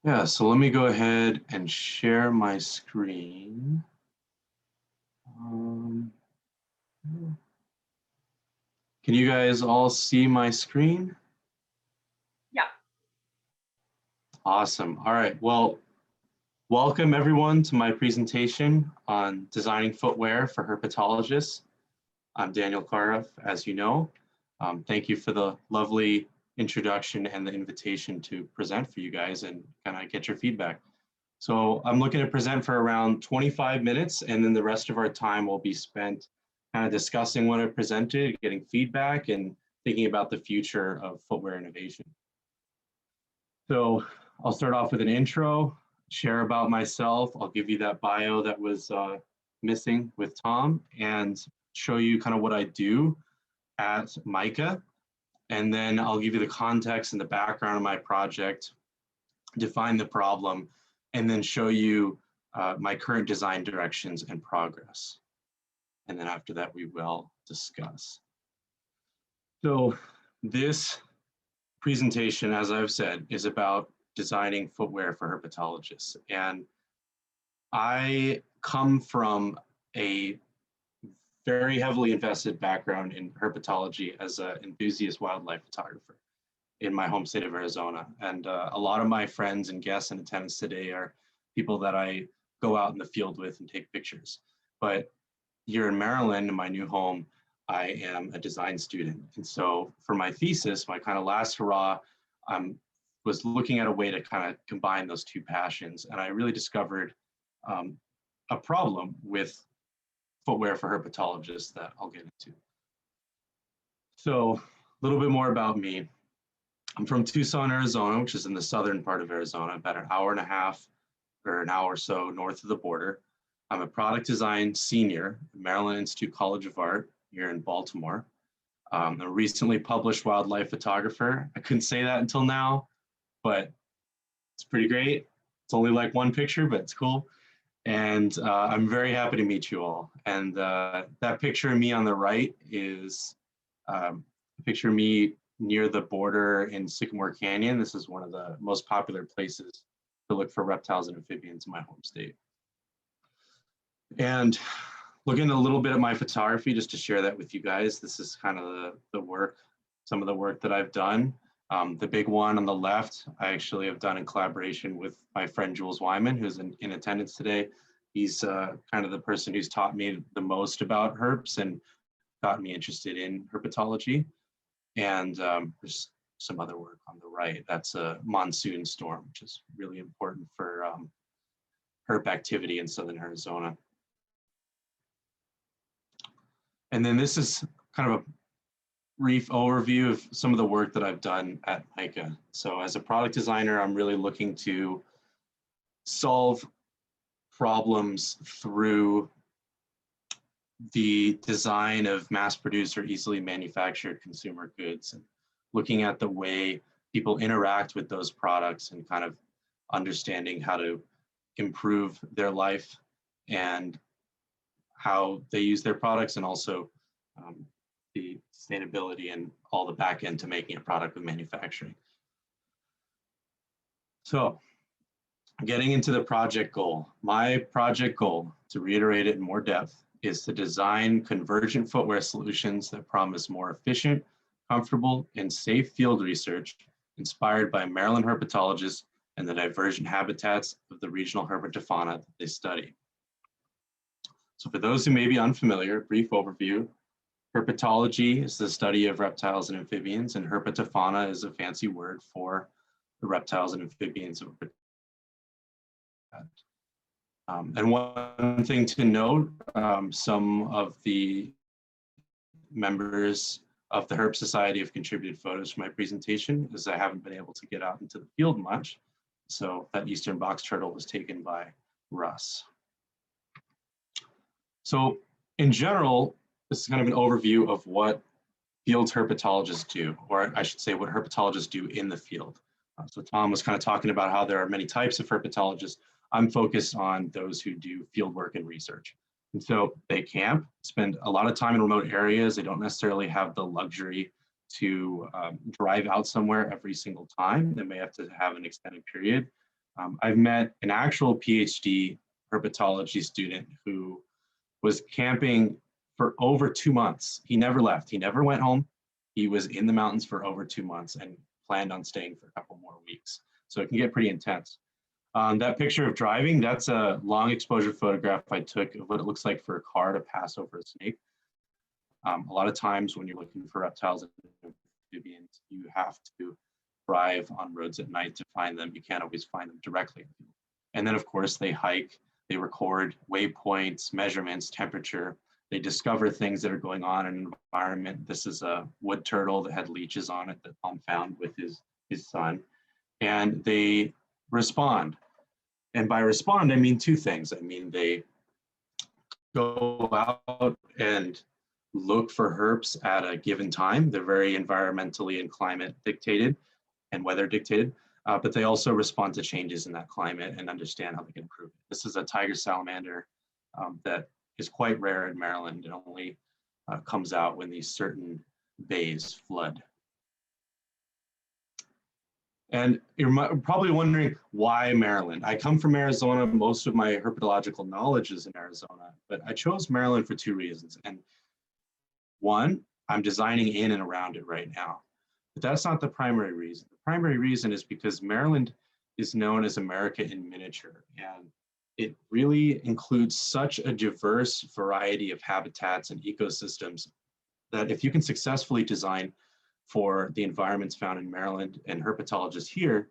Yeah, so let me go ahead and share my screen. Can you guys all see my screen? Yeah. Awesome. All right. Well, welcome everyone to my presentation on designing footwear for herpetologists. I'm Daniel Carhuff, as you know. Thank you for the lovely introduction and the invitation to present for you guys and kind of get your feedback. So I'm looking to present for around 25 minutes, and then the rest of our time will be spent kind of discussing what I presented, getting feedback, and thinking about the future of footwear innovation. So I'll start off with an intro, share about myself. I'll give you that bio that was missing with Tom, and show you kind of what I do at MICA. And then I'll give you the context and the background of my project, define the problem, and then show you my current design directions and progress. And then after that, we will discuss. So this presentation, as I've said, is about designing footwear for herpetologists. And I come from a very heavily invested background in herpetology as an enthusiast wildlife photographer in my home state of Arizona. And a lot of my friends and guests in attendance today are people that I go out in the field with and take pictures. But here in Maryland, in my new home, I am a design student. And so for my thesis, my kind of last hurrah, was looking at a way to kind of combine those two passions. And I really discovered a problem with footwear for herpetologists that I'll get into. So a little bit more about me. I'm from Tucson, Arizona, which is in the southern part of Arizona, about an hour and a half or an hour or so north of the border. I'm a product design senior at Maryland Institute College of Art here in Baltimore. I'm a recently published wildlife photographer. I couldn't say that until now, but it's pretty great. It's only like one picture, but it's cool. And I'm very happy to meet you all. And that picture of me on the right is a picture of me near the border in Sycamore Canyon. This is one of the most popular places to look for reptiles and amphibians in my home state. And looking a little bit at my photography, just to share that with you guys, this is kind of the work, some of the work that I've done. The big one on the left, I actually have done in collaboration with my friend Jules Wyman, who's in attendance today. He's kind of the person who's taught me the most about herps and got me interested in herpetology. And there's some other work on the right. That's a monsoon storm, which is really important for herp activity in southern Arizona. And then this is kind of a brief overview of some of the work that I've done at MICA. So as a product designer, I'm really looking to solve problems through the design of mass-produced or easily manufactured consumer goods, and looking at the way people interact with those products and kind of understanding how to improve their life and how they use their products, and also the sustainability and all the back end to making a product with manufacturing. So getting into the project goal, my project goal, to reiterate it in more depth, is to design convergent footwear solutions that promise more efficient, comfortable, and safe field research inspired by Maryland herpetologists and the divergent habitats of the regional herpetofauna that they study. So for those who may be unfamiliar, brief overview. Herpetology is the study of reptiles and amphibians, and herpetofauna is a fancy word for the reptiles and amphibians. And one thing to note, some of the members of the Herp Society have contributed photos for my presentation, as I haven't been able to get out into the field much. So that eastern box turtle was taken by Russ. So in general, this is kind of an overview of what field herpetologists do, or I should say what herpetologists do in the field. So Tom was kind of talking about how there are many types of herpetologists. I'm focused on those who do field work and research. And so they camp, spend a lot of time in remote areas. They don't necessarily have the luxury to drive out somewhere every single time. They may have to have an extended period. I've met an actual PhD herpetology student who was camping for over 2 months. He never left. He never went home. He was in the mountains for over 2 months and planned on staying for a couple more weeks. So it can get pretty intense. That picture of driving, that's a long exposure photograph I took of what it looks like for a car to pass over a snake. A lot of times when you're looking for reptiles and amphibians, you have to drive on roads at night to find them. You can't always find them directly. And then of course they hike, they record waypoints, measurements, temperature. They discover things that are going on in an environment. This is a wood turtle that had leeches on it that Tom found with his son. And they respond. And by respond, I mean two things. I mean, they go out and look for herps at a given time. They're very environmentally and climate dictated and weather dictated, but they also respond to changes in that climate and understand how they can improve it. This is a tiger salamander that is quite rare in Maryland. It only comes out when these certain bays flood. And you're probably wondering, why Maryland? I come from Arizona. Most of my herpetological knowledge is in Arizona, but I chose Maryland for 2 reasons. And one, I'm designing in and around it right now. But that's not the primary reason. The primary reason is because Maryland is known as America in miniature, and it really includes such a diverse variety of habitats and ecosystems that if you can successfully design for the environments found in Maryland and herpetologists here,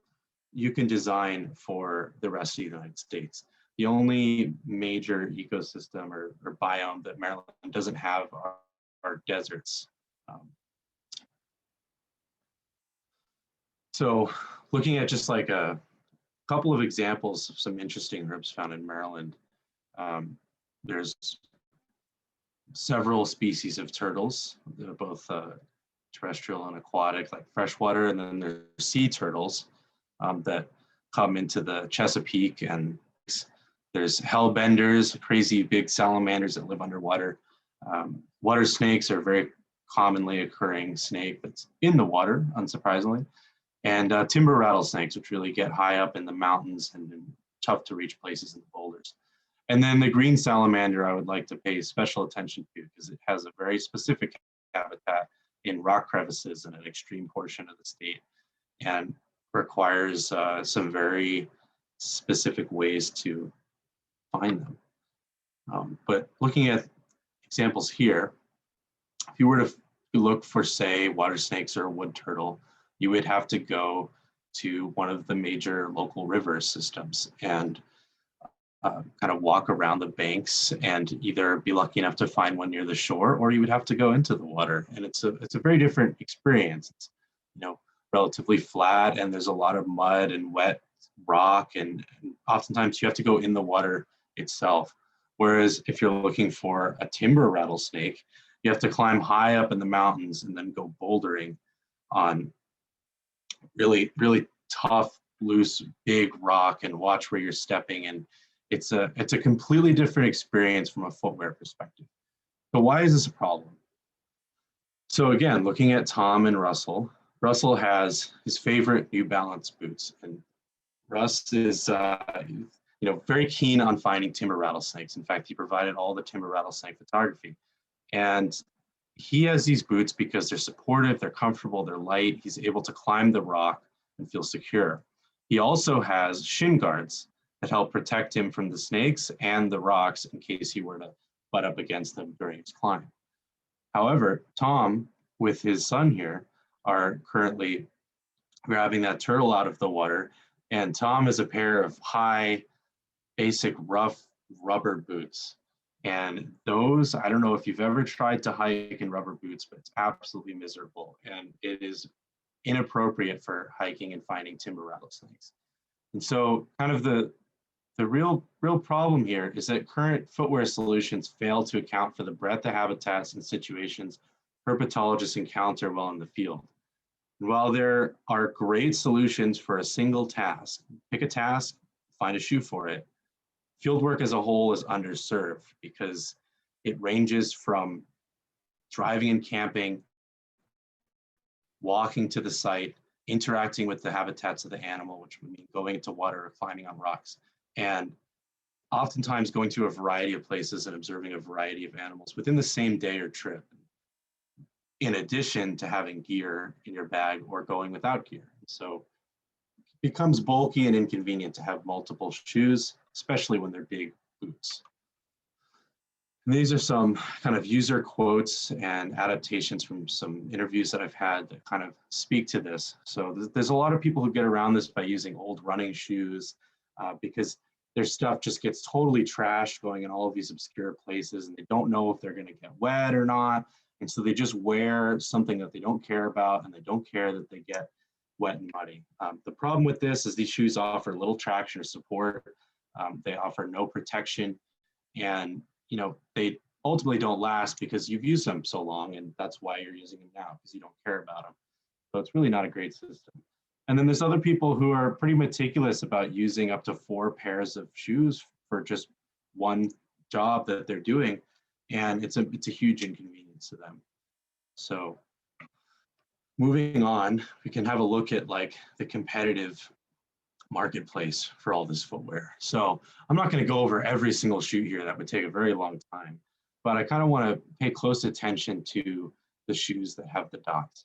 you can design for the rest of the United States. The only major ecosystem or biome that Maryland doesn't have are deserts. So looking at just like a couple of examples of some interesting herps found in Maryland, there's several species of turtles. They're both terrestrial and aquatic, like freshwater, and then there's sea turtles that come into the Chesapeake, and there's hellbenders, crazy big salamanders that live underwater. Water snakes are a very commonly occurring snake that's in the water, unsurprisingly, and timber rattlesnakes, which really get high up in the mountains and tough to reach places in the boulders. And then the green salamander I would like to pay special attention to because it has a very specific habitat in rock crevices in an extreme portion of the state and requires some very specific ways to find them. But looking at examples here, if you were to look for, say, water snakes or a wood turtle, you would have to go to one of the major local river systems and kind of walk around the banks and either be lucky enough to find one near the shore, or you would have to go into the water. And it's a very different experience. It's, relatively flat, and there's a lot of mud and wet rock, and oftentimes you have to go in the water itself. Whereas if you're looking for a timber rattlesnake, you have to climb high up in the mountains and then go bouldering on really, really tough, loose, big rock and watch where you're stepping. And it's a completely different experience from a footwear perspective. But why is this a problem? So again, looking at Tom and Russell, Russell has his favorite New Balance boots, and Russ is very keen on finding timber rattlesnakes. In fact, he provided all the timber rattlesnake photography. And he has these boots because they're supportive, they're comfortable, they're light. He's able to climb the rock and feel secure. He also has shin guards that help protect him from the snakes and the rocks in case he were to butt up against them during his climb. However, Tom, with his son here, are currently grabbing that turtle out of the water, and Tom has a pair of high, basic, rough rubber boots. And those, I don't know if you've ever tried to hike in rubber boots, but it's absolutely miserable. And it is inappropriate for hiking and finding timber rattlesnakes. And so kind of the real problem here is that current footwear solutions fail to account for the breadth of habitats and situations herpetologists encounter while in the field. And while there are great solutions for a single task, pick a task, find a shoe for it, fieldwork as a whole is underserved because it ranges from driving and camping, walking to the site, interacting with the habitats of the animal, which would mean going into water or climbing on rocks, and oftentimes going to a variety of places and observing a variety of animals within the same day or trip, in addition to having gear in your bag or going without gear. So it becomes bulky and inconvenient to have multiple shoes, especially when they're big boots. And these are some kind of user quotes and adaptations from some interviews that I've had that kind of speak to this. So there's a lot of people who get around this by using old running shoes because their stuff just gets totally trashed going in all of these obscure places, and they don't know if they're going to get wet or not. And so they just wear something that they don't care about, and they don't care that they get wet and muddy. The problem with this is these shoes offer little traction or support. They offer no protection, and they ultimately don't last because you've used them so long, and that's why you're using them now, because you don't care about them. So it's really not a great system. And then there's other people who are pretty meticulous about using up to 4 pairs of shoes for just one job that they're doing, and it's a huge inconvenience to them. So moving on, we can have a look at like the competitive marketplace for all this footwear. So I'm not going to go over every single shoe here. That would take a very long time, but I kind of want to pay close attention to the shoes that have the dots.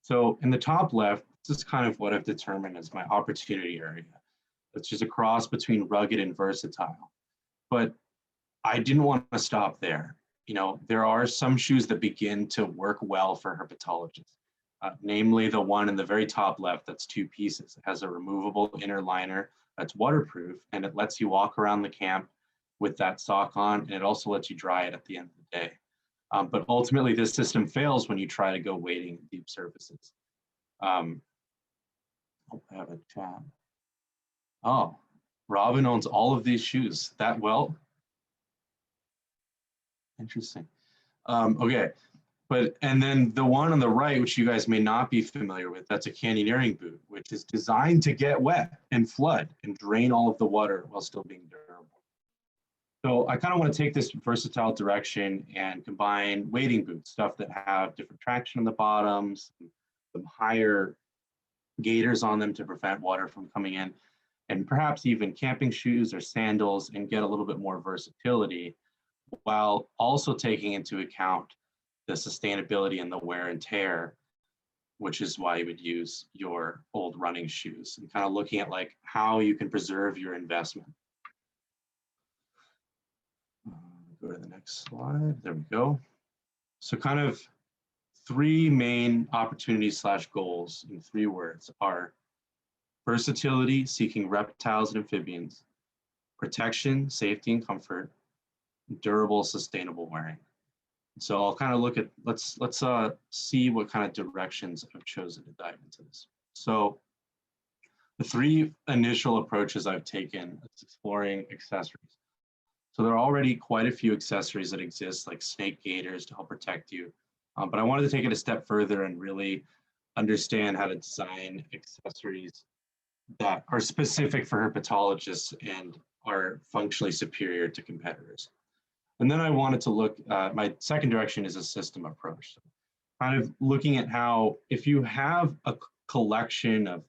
So in the top left, this is kind of what I've determined as my opportunity area. It's just a cross between rugged and versatile. But I didn't want to stop there. There are some shoes that begin to work well for herpetologists. Namely the one in the very top left that's 2 pieces. It has a removable inner liner that's waterproof, and it lets you walk around the camp with that sock on, and it also lets you dry it at the end of the day. But ultimately, this system fails when you try to go wading deep surfaces. I have a chat. Oh, Robin owns all of these shoes that well. Interesting. Okay. And then the one on the right, which you guys may not be familiar with, that's a canyoneering boot, which is designed to get wet and flood and drain all of the water while still being durable. So I kind of want to take this versatile direction and combine wading boots, stuff that have different traction on the bottoms, some higher gaiters on them to prevent water from coming in, and perhaps even camping shoes or sandals, and get a little bit more versatility while also taking into account the sustainability and the wear and tear, which is why you would use your old running shoes, and kind of looking at like how you can preserve your investment. Go to the next slide. There we go. So kind of 3 main opportunities / goals in 3 words are versatility, seeking reptiles and amphibians, protection, safety and comfort, durable, sustainable wearing. So I'll kind of look at, let's see what kind of directions I've chosen to dive into this. So the 3 initial approaches I've taken is exploring accessories. So there are already quite a few accessories that exist, like snake gaiters to help protect you. But I wanted to take it a step further and really understand how to design accessories that are specific for herpetologists and are functionally superior to competitors. And then I wanted to look, my second direction is a system approach. So kind of looking at how, if you have a collection of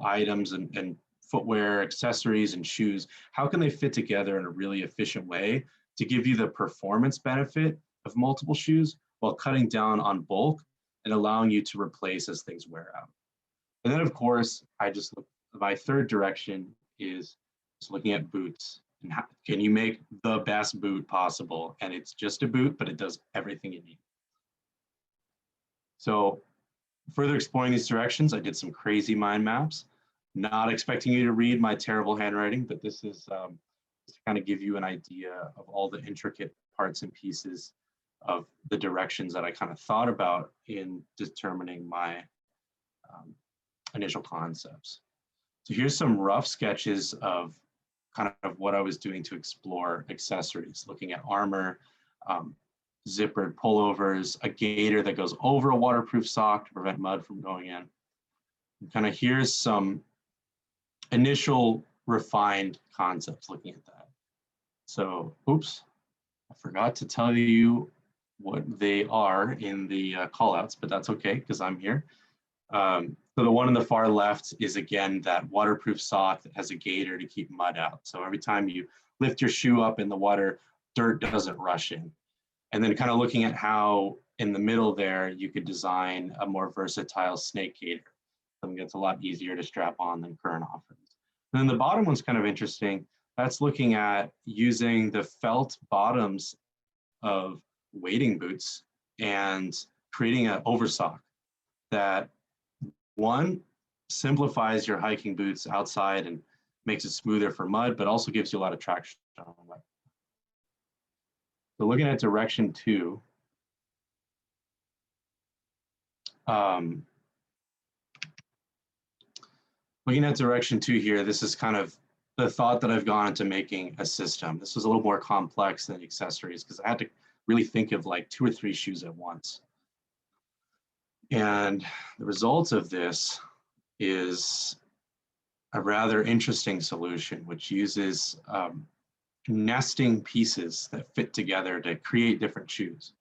items and footwear, accessories, and shoes, how can they fit together in a really efficient way to give you the performance benefit of multiple shoes while cutting down on bulk and allowing you to replace as things wear out. And then of course, my third direction is looking at boots. And how can you make the best boot possible? And it's just a boot, but it does everything you need. So further exploring these directions, I did some crazy mind maps. Not expecting you to read my terrible handwriting, but this is to kind of give you an idea of all the intricate parts and pieces of the directions that I kind of thought about in determining my initial concepts. So here's some rough sketches of kind of what I was doing to explore accessories, looking at armor, zippered pullovers, a gaiter that goes over a waterproof sock to prevent mud from going in. And kind of here's some initial refined concepts looking at that. So, oops, I forgot to tell you what they are in the callouts, but that's okay because I'm here. So the one on the far left is, again, that waterproof sock that has a gaiter to keep mud out. So every time you lift your shoe up in the water, dirt doesn't rush in. And then kind of looking at how in the middle there, you could design a more versatile snake gaiter, something that's a lot easier to strap on than current offerings. And then the bottom one's kind of interesting. That's looking at using the felt bottoms of wading boots and creating an oversock that, one, simplifies your hiking boots outside and makes it smoother for mud, but also gives you a lot of traction on the wet. So looking at direction 2, looking at direction 2 here, this is kind of the thought that I've gone into making a system. This was a little more complex than accessories because I had to really think of like 2 or 3 shoes at once. And the result of this is a rather interesting solution, which uses nesting pieces that fit together to create different shoes.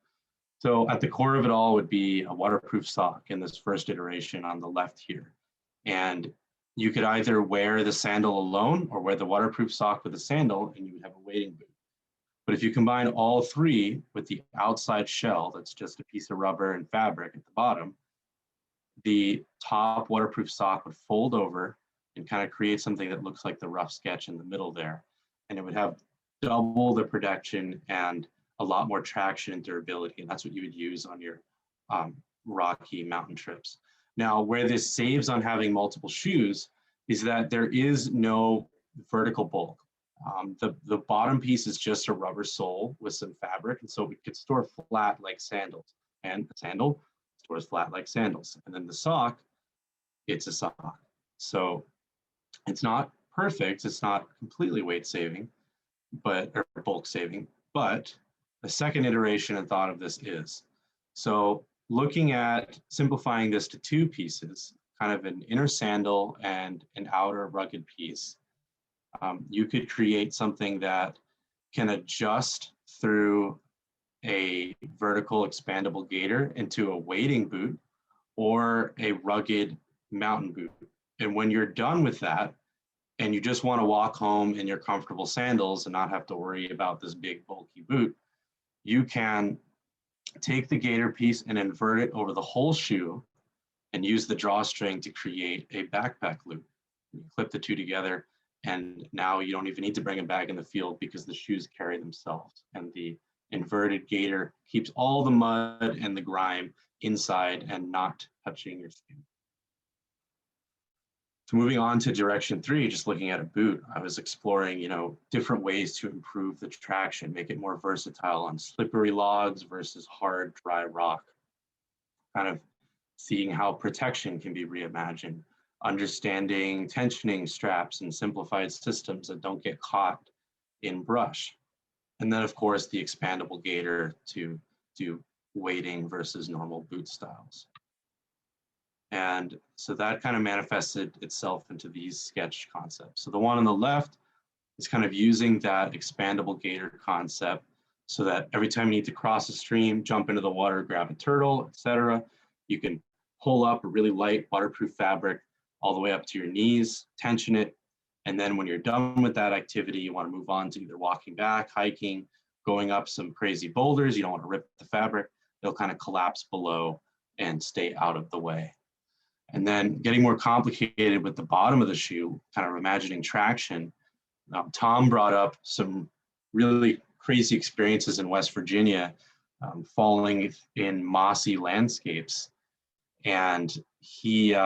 So at the core of it all would be a waterproof sock in this first iteration on the left here. And you could either wear the sandal alone or wear the waterproof sock with a sandal and you would have a wading boot. But if you combine all 3 with the outside shell, that's just a piece of rubber and fabric at the bottom, the top waterproof sock would fold over and kind of create something that looks like the rough sketch in the middle there. And it would have double the protection and a lot more traction and durability. And that's what you would use on your rocky mountain trips. Now, where this saves on having multiple shoes is that there is no vertical bulk. The bottom piece is just a rubber sole with some fabric, and so it could store flat like sandals. And a sandal stores flat like sandals. And then the sock, it's a sock. So it's not perfect, it's not completely weight saving, or bulk saving, but the second iteration and thought of this is. So looking at simplifying this to 2 pieces, kind of an inner sandal and an outer rugged piece, you could create something that can adjust through a vertical expandable gaiter into a wading boot or a rugged mountain boot. And when you're done with that, and you just want to walk home in your comfortable sandals and not have to worry about this big bulky boot, you can take the gaiter piece and invert it over the whole shoe and use the drawstring to create a backpack loop. You clip the 2 together, and now you don't even need to bring a bag in the field because the shoes carry themselves. And the inverted gaiter keeps all the mud and the grime inside and not touching your skin. So moving on to direction 3, just looking at a boot, I was exploring, different ways to improve the traction, make it more versatile on slippery logs versus hard, dry rock. Kind of seeing how protection can be reimagined, understanding tensioning straps and simplified systems that don't get caught in brush. And then, of course, the expandable gaiter to do wading versus normal boot styles. And so that kind of manifested itself into these sketch concepts. So the one on the left is kind of using that expandable gaiter concept so that every time you need to cross a stream, jump into the water, grab a turtle, etc., you can pull up a really light waterproof fabric all the way up to your knees, tension it, and then when you're done with that activity, you want to move on to either walking back, hiking, going up some crazy boulders. You don't want to rip the fabric. They'll kind of collapse below and stay out of the way. And then getting more complicated with the bottom of the shoe, kind of imagining traction. Tom brought up some really crazy experiences in West Virginia, falling in mossy landscapes. And he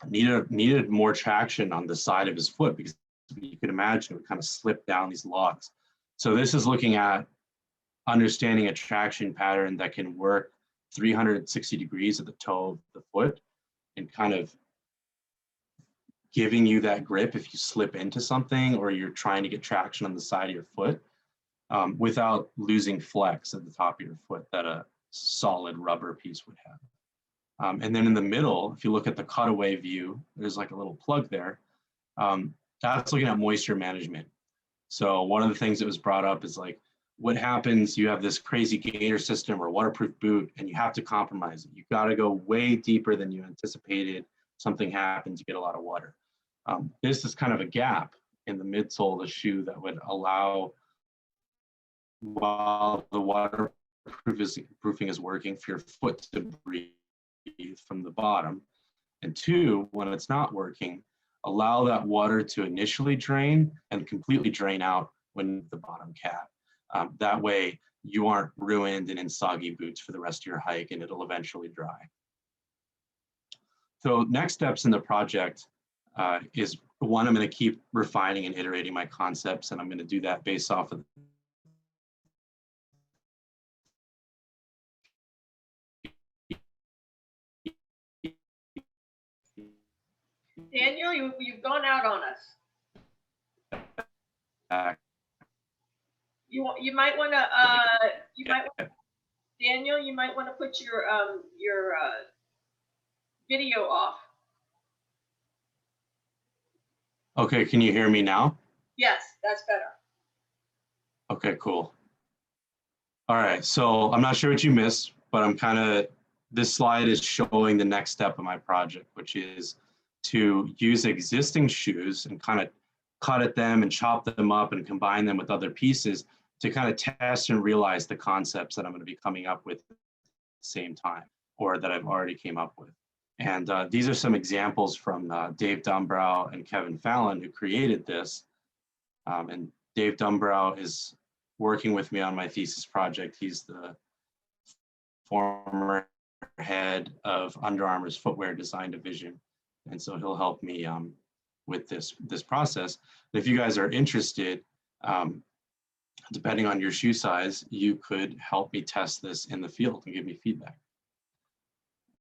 needed more traction on the side of his foot because you could imagine it would kind of slip down these logs. So this is looking at understanding a traction pattern that can work 360 degrees at the toe of the foot and kind of giving you that grip if you slip into something or you're trying to get traction on the side of your foot without losing flex at the top of your foot that a solid rubber piece would have. And then in the middle, if you look at the cutaway view, there's like a little plug there. That's looking at moisture management. So one of the things that was brought up is like, what happens, you have this crazy gator system or waterproof boot, and you have to compromise it. You got to go way deeper than you anticipated. Something happens, you get a lot of water. This is kind of a gap in the midsole of the shoe that would allow, while the waterproofing is working, for your foot to breathe from the bottom. And two, when it's not working, allow that water to initially drain and completely drain out when the bottom cap. That way you aren't ruined and in soggy boots for the rest of your hike, and it'll eventually dry. So next steps in the project is one, I'm going to keep refining and iterating my concepts, and I'm going to do that based off of Daniel, you've gone out on us. You might want to Daniel, you might want to put your video off. Okay, can you hear me now? Yes, that's better. Okay, cool. All right, so I'm not sure what you missed, but this slide is showing the next step of my project, which is to use existing shoes and kind of cut at them and chop them up and combine them with other pieces to kind of test and realize the concepts that I'm going to be coming up with at the same time, or that I've already came up with. And these are some examples from Dave Dumbrow and Kevin Fallon, who created this. And Dave Dumbrow is working with me on my thesis project. He's the former head of Under Armour's footwear design division. And so he'll help me with this process. If you guys are interested, depending on your shoe size, you could help me test this in the field and give me feedback.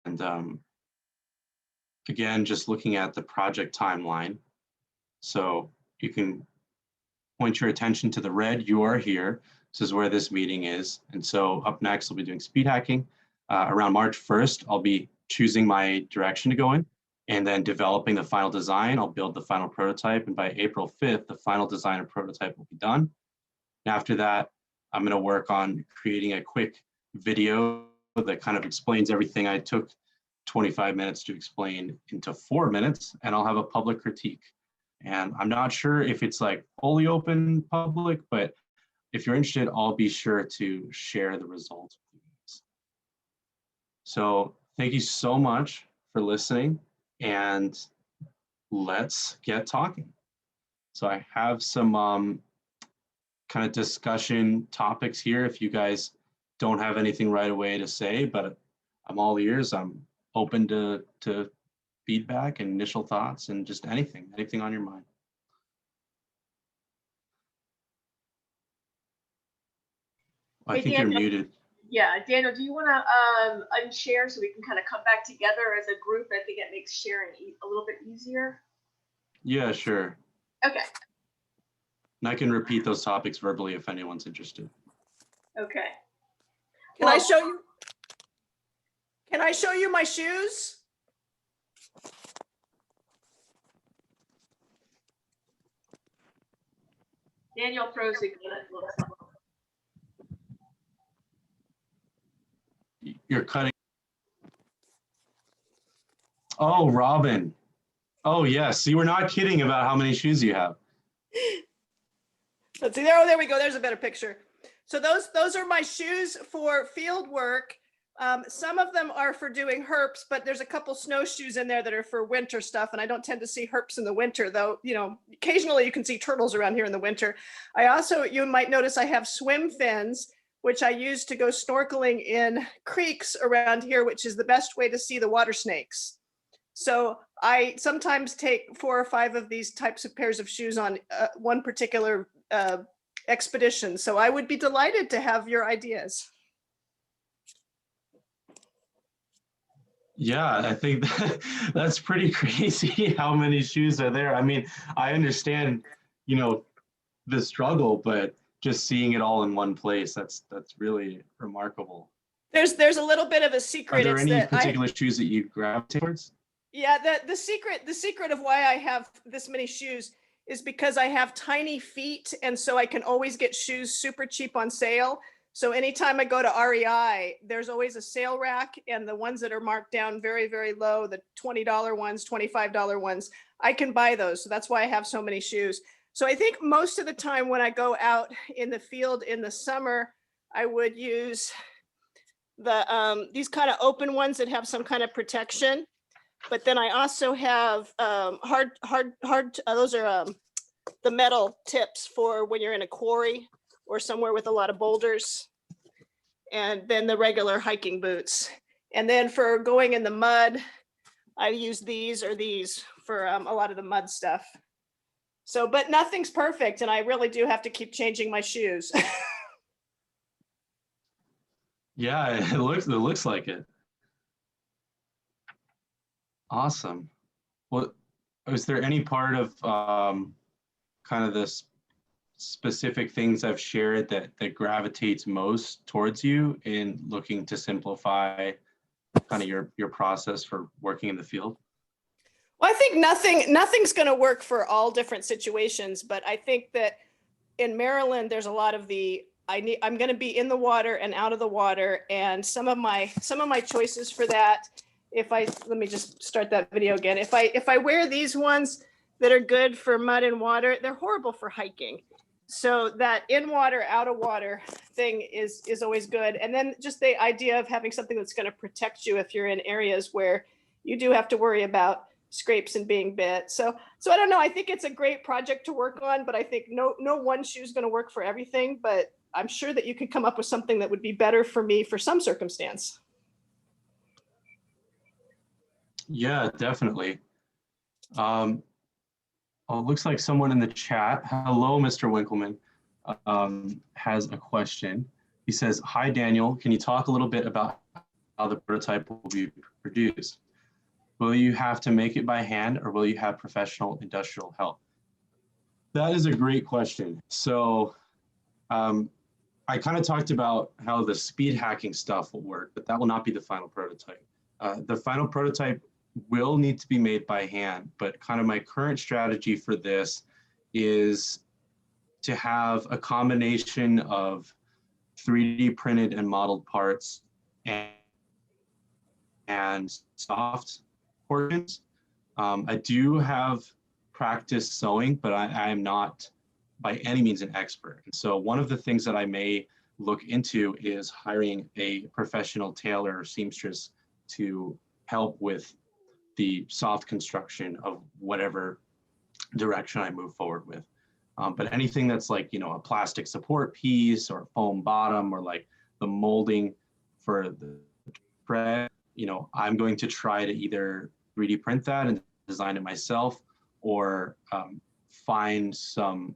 And again, just looking at the project timeline. So you can point your attention to the red, you are here. This is where this meeting is. And so up next, I'll be doing speed hacking. Around March 1st, I'll be choosing my direction to go in and then developing the final design. I'll build the final prototype. And by April 5th, the final design and prototype will be done. And after that, I'm going to work on creating a quick video that kind of explains everything I took 25 minutes to explain into 4 minutes, and I'll have a public critique. And I'm not sure if it's like fully open public, but if you're interested, I'll be sure to share the results with you guys. So thank you so much for listening, and let's get talking. So I have some kind of discussion topics here if you guys don't have anything right away to say, but I'm all ears. I'm open to feedback and initial thoughts and just anything on your mind. I think you're muted. Yeah, Daniel, do you want to unshare so we can kind of come back together as a group? I think it makes sharing a little bit easier. Yeah, sure. Okay. And I can repeat those topics verbally if anyone's interested. Okay. Can I show you? Can I show you my shoes? Daniel froze again. You're cutting. Oh, Robin. Oh, yes. You were not kidding about how many shoes you have. Let's see. There we go. There's a better picture. So those are my shoes for field work. Some of them are for doing herps, but there's a couple snowshoes in there that are for winter stuff. And I don't tend to see herps in the winter, though, you know, occasionally you can see turtles around here in the winter. I also, you might notice I have swim fins, which I use to go snorkeling in creeks around here, which is the best way to see the water snakes. So I sometimes take 4 or 5 of these types of pairs of shoes on one particular expedition. So I would be delighted to have your ideas. Yeah, I think that's pretty crazy how many shoes are there. I mean, I understand, you know, the struggle, but just seeing it all in one place, that's really remarkable. There's a little bit of a secret. Are there any particular shoes that you gravitate towards? Yeah, the secret of why I have this many shoes is because I have tiny feet, and so I can always get shoes super cheap on sale. So anytime I go to REI, there's always a sale rack, and the ones that are marked down very, very low, the $20 ones, $25 ones, I can buy those. So that's why I have so many shoes. So I think most of the time when I go out in the field in the summer, I would use these kind of open ones that have some kind of protection. But then I also have those are the metal tips for when you're in a quarry or somewhere with a lot of boulders. And then the regular hiking boots. And then for going in the mud, I use these or these for a lot of the mud stuff. So, but nothing's perfect, and I really do have to keep changing my shoes. Yeah, it looks like it. Awesome. Well, is there any part of kind of this specific things I've shared that gravitates most towards you in looking to simplify kind of your process for working in the field? Well, I think nothing's going to work for all different situations, but I think that in Maryland, there's a lot of I'm going to be in the water and out of the water, and some of my choices for that. Let me just start that video again. If I wear these ones that are good for mud and water, they're horrible for hiking. So that in water, out of water thing is always good. And then just the idea of having something that's going to protect you if you're in areas where you do have to worry about scrapes and being bit. So I don't know. I think it's a great project to work on, but I think no one shoe is going to work for everything. But I'm sure that you could come up with something that would be better for me for some circumstance. Yeah, definitely. Oh, it looks like someone in the chat, hello, Mr. Winkleman, has a question. He says, hi, Daniel. Can you talk a little bit about how the prototype will be produced? Will you have to make it by hand, or will you have professional industrial help? That is a great question. So I kind of talked about how the speed hacking stuff will work, but that will not be the final prototype. The final prototype will need to be made by hand, but kind of my current strategy for this is to have a combination of 3D printed and modeled parts and soft portions. I do have practice sewing, but I am not by any means an expert. And so one of the things that I may look into is hiring a professional tailor or seamstress to help with the soft construction of whatever direction I move forward with. But anything that's like, a plastic support piece or foam bottom or like the molding for the tread, I'm going to try to either 3D print that and design it myself, or find some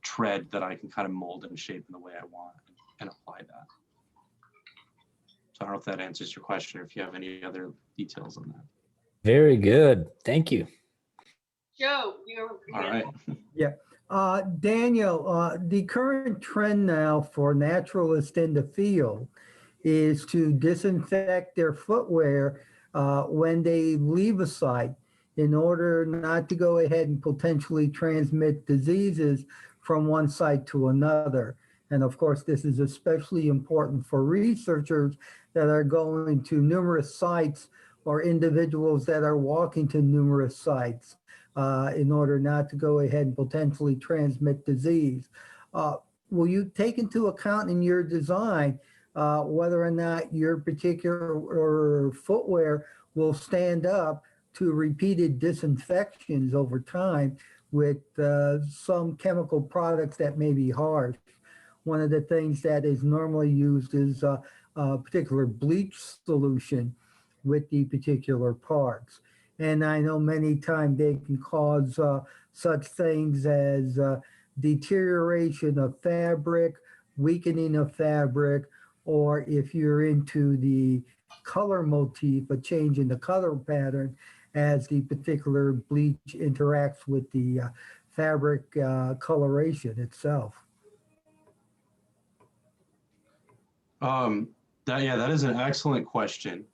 tread that I can kind of mold and shape in the way I want and apply that. So I don't know if that answers your question or if you have any other details on that. Very good. Thank you. Joe, you're All right. Yeah. Daniel, the current trend now for naturalists in the field is to disinfect their footwear when they leave a site in order not to go ahead and potentially transmit diseases from one site to another. And of course, this is especially important for researchers that are going to numerous sites or individuals that are walking to numerous sites in order not to go ahead and potentially transmit disease. Will you take into account in your design whether or not your particular footwear will stand up to repeated disinfections over time with some chemical products that may be harsh? One of the things that is normally used is a particular bleach solution with the particular parts. And I know many times they can cause such things as deterioration of fabric, weakening of fabric, or if you're into the color motif, a change in the color pattern as the particular bleach interacts with the fabric coloration itself. That is an excellent question,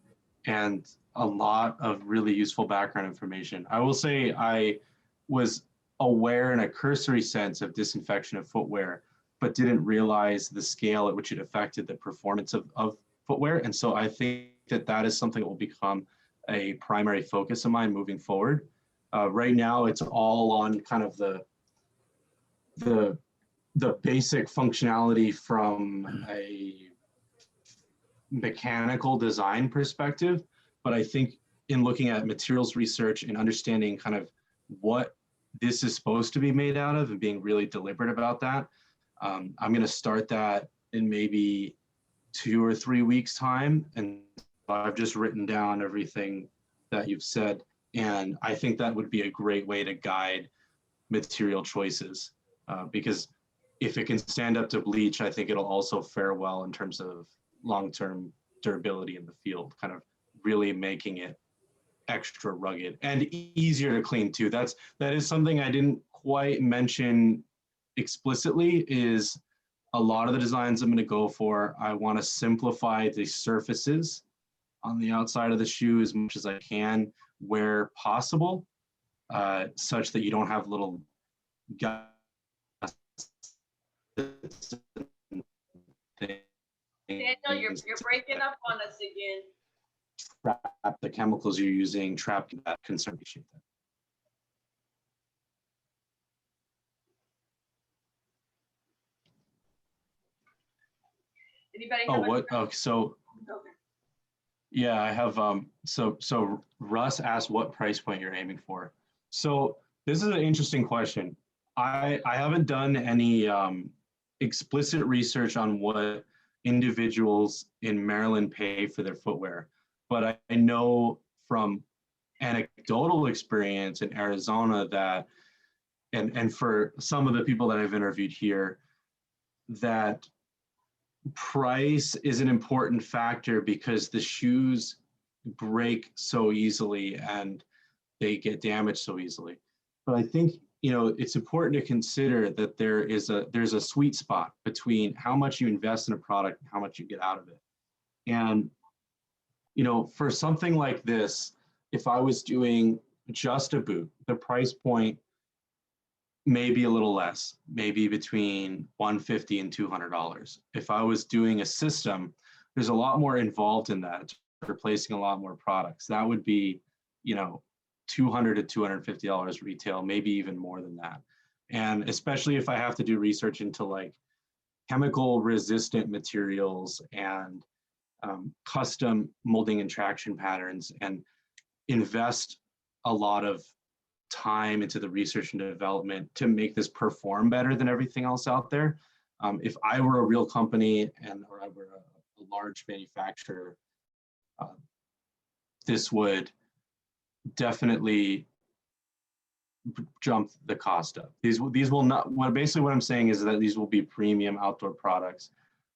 and a lot of really useful background information. I will say I was aware in a cursory sense of disinfection of footwear, but didn't realize the scale at which it affected the performance of footwear. And so I think that that is something that will become a primary focus of mine moving forward. Right now, it's all on kind of the basic functionality from a mechanical design perspective. But I think in looking at materials research and understanding kind of what this is supposed to be made out of and being really deliberate about that, I'm going to start that in maybe 2 or 3 weeks time. And I've just written down everything that you've said. And I think that would be a great way to guide material choices, because if it can stand up to bleach, I think it'll also fare well in terms of long-term durability in the field, kind of really making it extra rugged and easier to clean too. That is something I didn't quite mention explicitly. Is a lot of the designs I'm going to go for, I want to simplify the surfaces on the outside of the shoe as much as I can where possible, such that you don't have little guys. Daniel, you're breaking up on us again. Trap the chemicals you're using, trap that concern issue. Anybody? Oh, have what? Oh, so Okay. yeah, I have. So Russ asked what price point you're aiming for. So this is an interesting question. I haven't done any explicit research on what individuals in Maryland pay for their footwear, but I know from anecdotal experience in Arizona that, and for some of the people that I've interviewed here, that price is an important factor because the shoes break so easily and they get damaged so easily. But I think, you know, it's important to consider that there's a sweet spot between how much you invest in a product and how much you get out of it. And, you know, for something like this, if I was doing just a boot, the price point may be a little less, maybe between $150 and $200. If I was doing a system, there's a lot more involved in that. It's replacing a lot more products. That would be, you know, $200 to $250 retail, maybe even more than that. And especially if I have to do research into like chemical resistant materials and custom molding and traction patterns, and invest a lot of time into the research and development to make this perform better than everything else out there. If I were a real company or I were a large manufacturer, this would definitely jump the cost up. These will not, basically what I'm saying is that these will be premium outdoor products,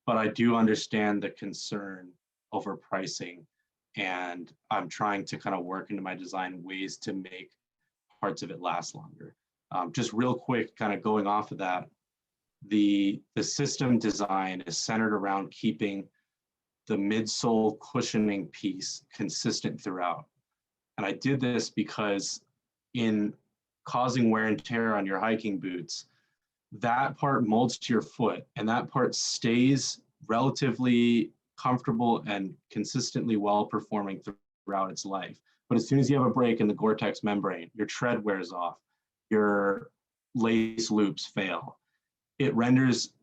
but I do understand the concern over pricing, and I'm trying to kind of work into my design ways to make parts of it last longer. Just real quick, kind of going off of that, the system design is centered around keeping the midsole cushioning piece consistent throughout. And I did this because in causing wear and tear on your hiking boots, that part molds to your foot and that part stays relatively comfortable and consistently well performing throughout its life. But as soon as you have a break in the Gore-Tex membrane, your tread wears off, your lace loops fail, it renders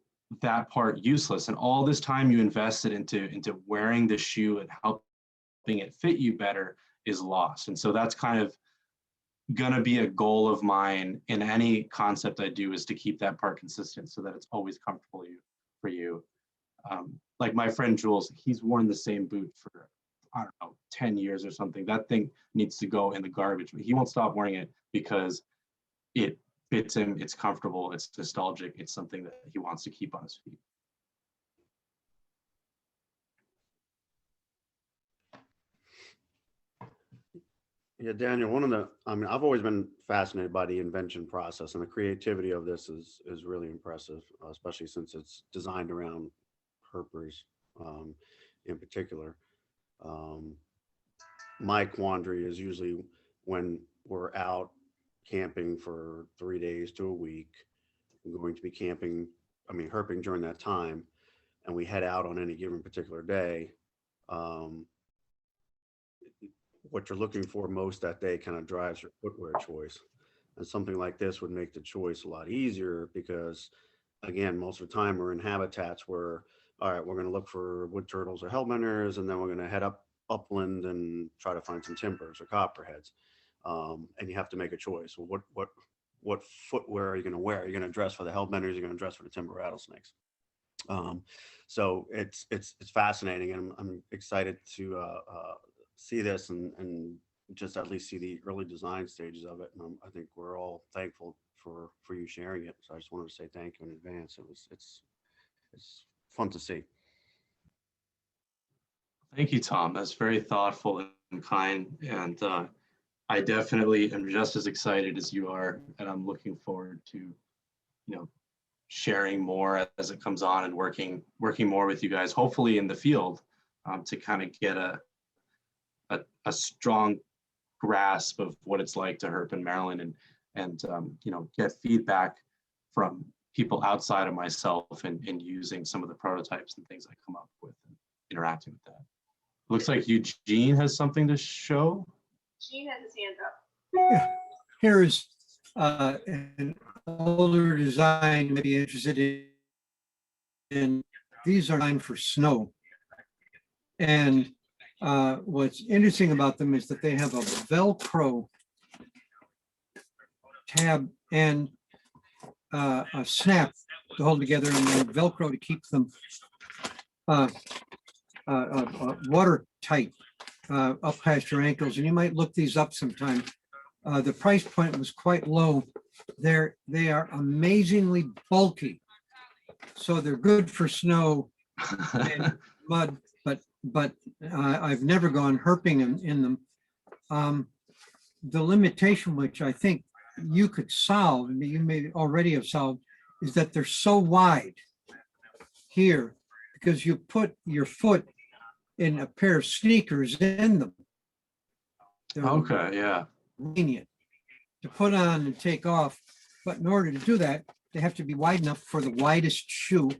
that part useless. And all this time you invested into wearing the shoe and helping it fit you better is lost. And so that's kind of gonna be a goal of mine in any concept I do, is to keep that part consistent so that it's always comfortable for you. Like my friend Jules, he's worn the same boot for, I don't know, 10 years or something. That thing needs to go in the garbage, but he won't stop wearing it because it fits him, it's comfortable, it's nostalgic, it's something that he wants to keep on his feet. Yeah, Daniel, I've always been fascinated by the invention process, and the creativity of this is really impressive, especially since it's designed around herpers in particular. My quandary is usually when we're out camping for 3 days to a week. We're going to be camping, herping during that time, and we head out on any given particular day. What you're looking for most that day kind of drives your footwear choice. And something like this would make the choice a lot easier because, again, most of the time we're in habitats where, all right, we're going to look for wood turtles or hellbenders, and then we're going to head upland and try to find some timbers or copperheads. And you have to make a choice. Well, what footwear are you going to wear? Are you going to dress for the hellbenders? You're going to dress for the timber rattlesnakes. So it's fascinating, and I'm excited to see this and just at least see the early design stages of it. And I think we're all thankful for you sharing it. So I just wanted to say thank you in advance. It's fun to see. Thank you, Tom. That's very thoughtful and kind. And I definitely am just as excited as you are. And I'm looking forward to, sharing more as it comes on and working more with you guys, hopefully in the field, to kind of get a strong grasp of what it's like to herp in Maryland and get feedback from people outside of myself and using some of the prototypes and things I come up with and interacting with that. Looks like Eugene has something to show. Gene has his hand up. Yeah. Here is an older design, maybe interested in. These are designed for snow. And what's interesting about them is that they have a Velcro tab and a snap to hold together, and then Velcro to keep them watertight up past your ankles. And you might look these up sometime. The price point was quite low. They are amazingly bulky, so they're good for snow and mud. But I've never gone herping in them. The limitation, which I think you could solve, and you may already have solved, is that they're so wide here because you put your foot in a pair of sneakers in them. They're Okay, yeah. convenient to put on and take off, but in order to do that, they have to be wide enough for the widest shoe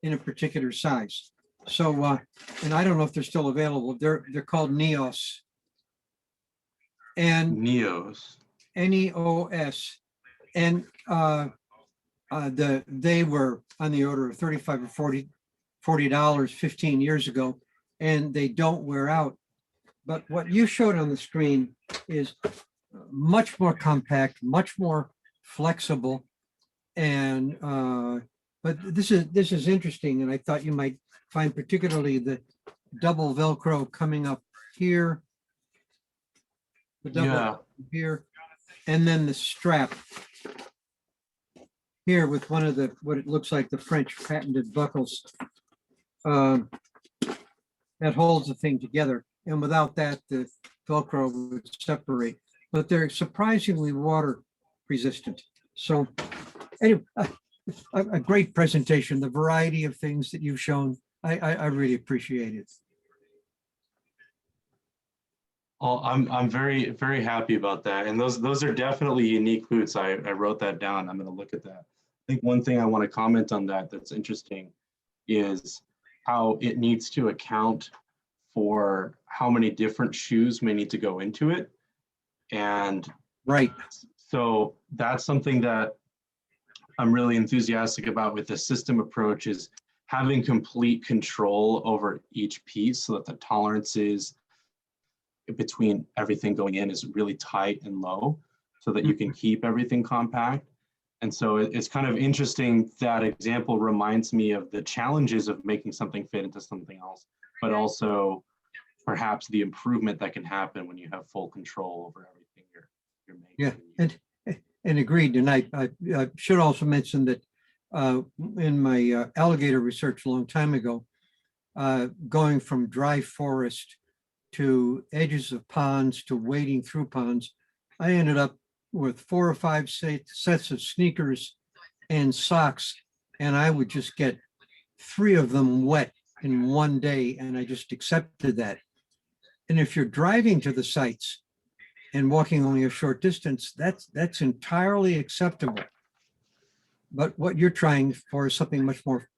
in a particular size. So, and I don't know if they're still available. They're called Neos. And Neos. Neos. And they were on the order of $35 or $40 15 years ago, and they don't wear out. But what you showed on the screen is much more compact, much more flexible, and but this is interesting, and I thought you might find particularly the double Velcro coming up here, the double here, and then the strap here with one of the what it looks like the French patented buckles that holds the thing together. And without that, the Velcro would separate. But they're surprisingly water resistant. So anyway, a great presentation. The variety of things that you've shown, I really appreciate it. Well, I'm very, very happy about that. And those are definitely unique boots. I wrote that down. I'm going to look at that. I think one thing I want to comment on that's interesting is how it needs to account for how many different shoes may need to go into it. And right. So that's something that I'm really enthusiastic about with the system approach, is having complete control over each piece so that the tolerances between everything going in is really tight and low so that you can keep everything compact. And so it's kind of interesting. That example reminds me of the challenges of making something fit into something else, but also perhaps the improvement that can happen when you have full control over everything you're making. Yeah, and agreed. And I should also mention that in my alligator research a long time ago, going from dry forest to edges of ponds to wading through ponds, I ended up with 4 or 5 sets of sneakers and socks, and I would just get 3 of them wet in one day, and I just accepted that. And if you're driving to the sites and walking only a short distance, that's entirely acceptable. But what you're trying for is something much more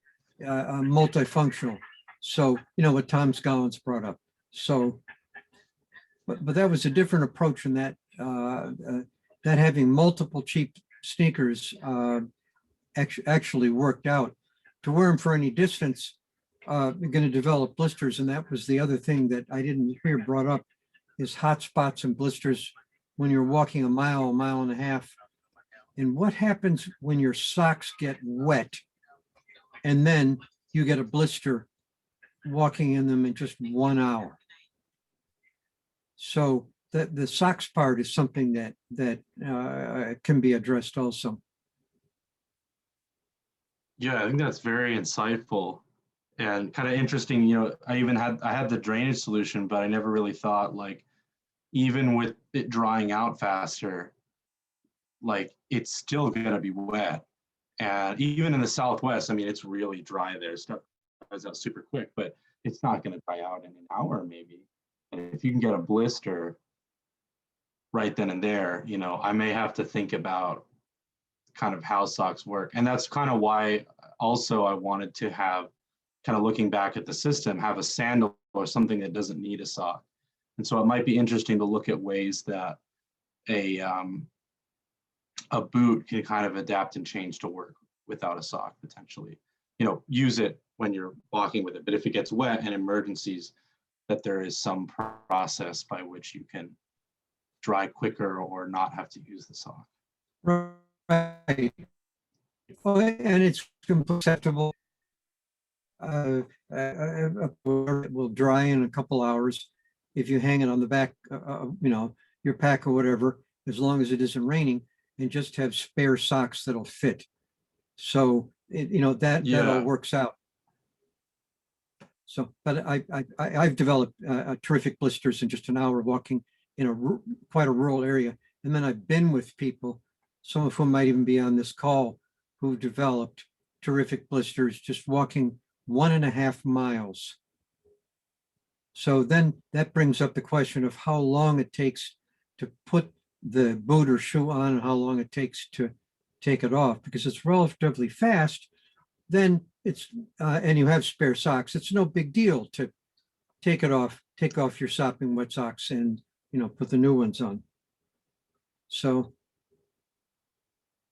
multifunctional. So, you know, what Tom Scollins brought up. So, but that was a different approach in that, that having multiple cheap sneakers actually worked out. To wear them for any distance, you're going to develop blisters. And that was the other thing that I didn't hear brought up, is hot spots and blisters when you're walking a mile and a half. And what happens when your socks get wet and then you get a blister walking in them in just 1 hour? So the socks part is something that can be addressed also. Yeah, I think that's very insightful and kind of interesting. You know, I had the drainage solution, but I never really thought, like, even with it drying out faster, like, it's still gonna be wet. And even in the Southwest, I mean, it's really dry there. Stuff dries out super quick, but it's not gonna dry out in an hour maybe. And if you can get a blister right then and there, you know, I may have to think about kind of how socks work. And that's kind of why also I wanted to have, kind of looking back at the system, have a sandal or something that doesn't need a sock. And so it might be interesting to look at ways that a boot can kind of adapt and change to work without a sock potentially. You know, use it when you're walking with it, but if it gets wet and emergencies, that there is some process by which you can dry quicker or not have to use the sock. Right. Well, and it's acceptable. It will dry in a couple hours if you hang it on the back, you know, your pack or whatever, as long as it isn't raining, and just have spare socks that'll fit. So you know, that all works out. So, but I've developed terrific blisters in just an hour walking in quite a rural area, and then I've been with people, some of whom might even be on this call, who developed terrific blisters just walking 1.5 miles. So then that brings up the question of how long it takes to put the boot or shoe on and how long it takes to take it off. Because it's relatively fast, then it's, and you have spare socks, it's no big deal to take it off, take off your sopping wet socks and, you know, put the new ones on. So,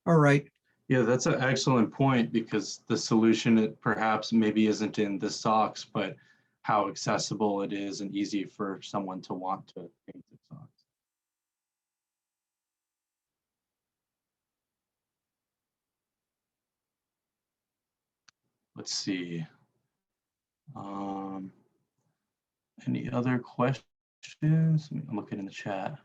all right. Yeah, that's an excellent point, because the solution perhaps maybe isn't in the socks, but how accessible it is and easy for someone to want to paint the socks. Let's see. Any other questions? I'm looking in the chat.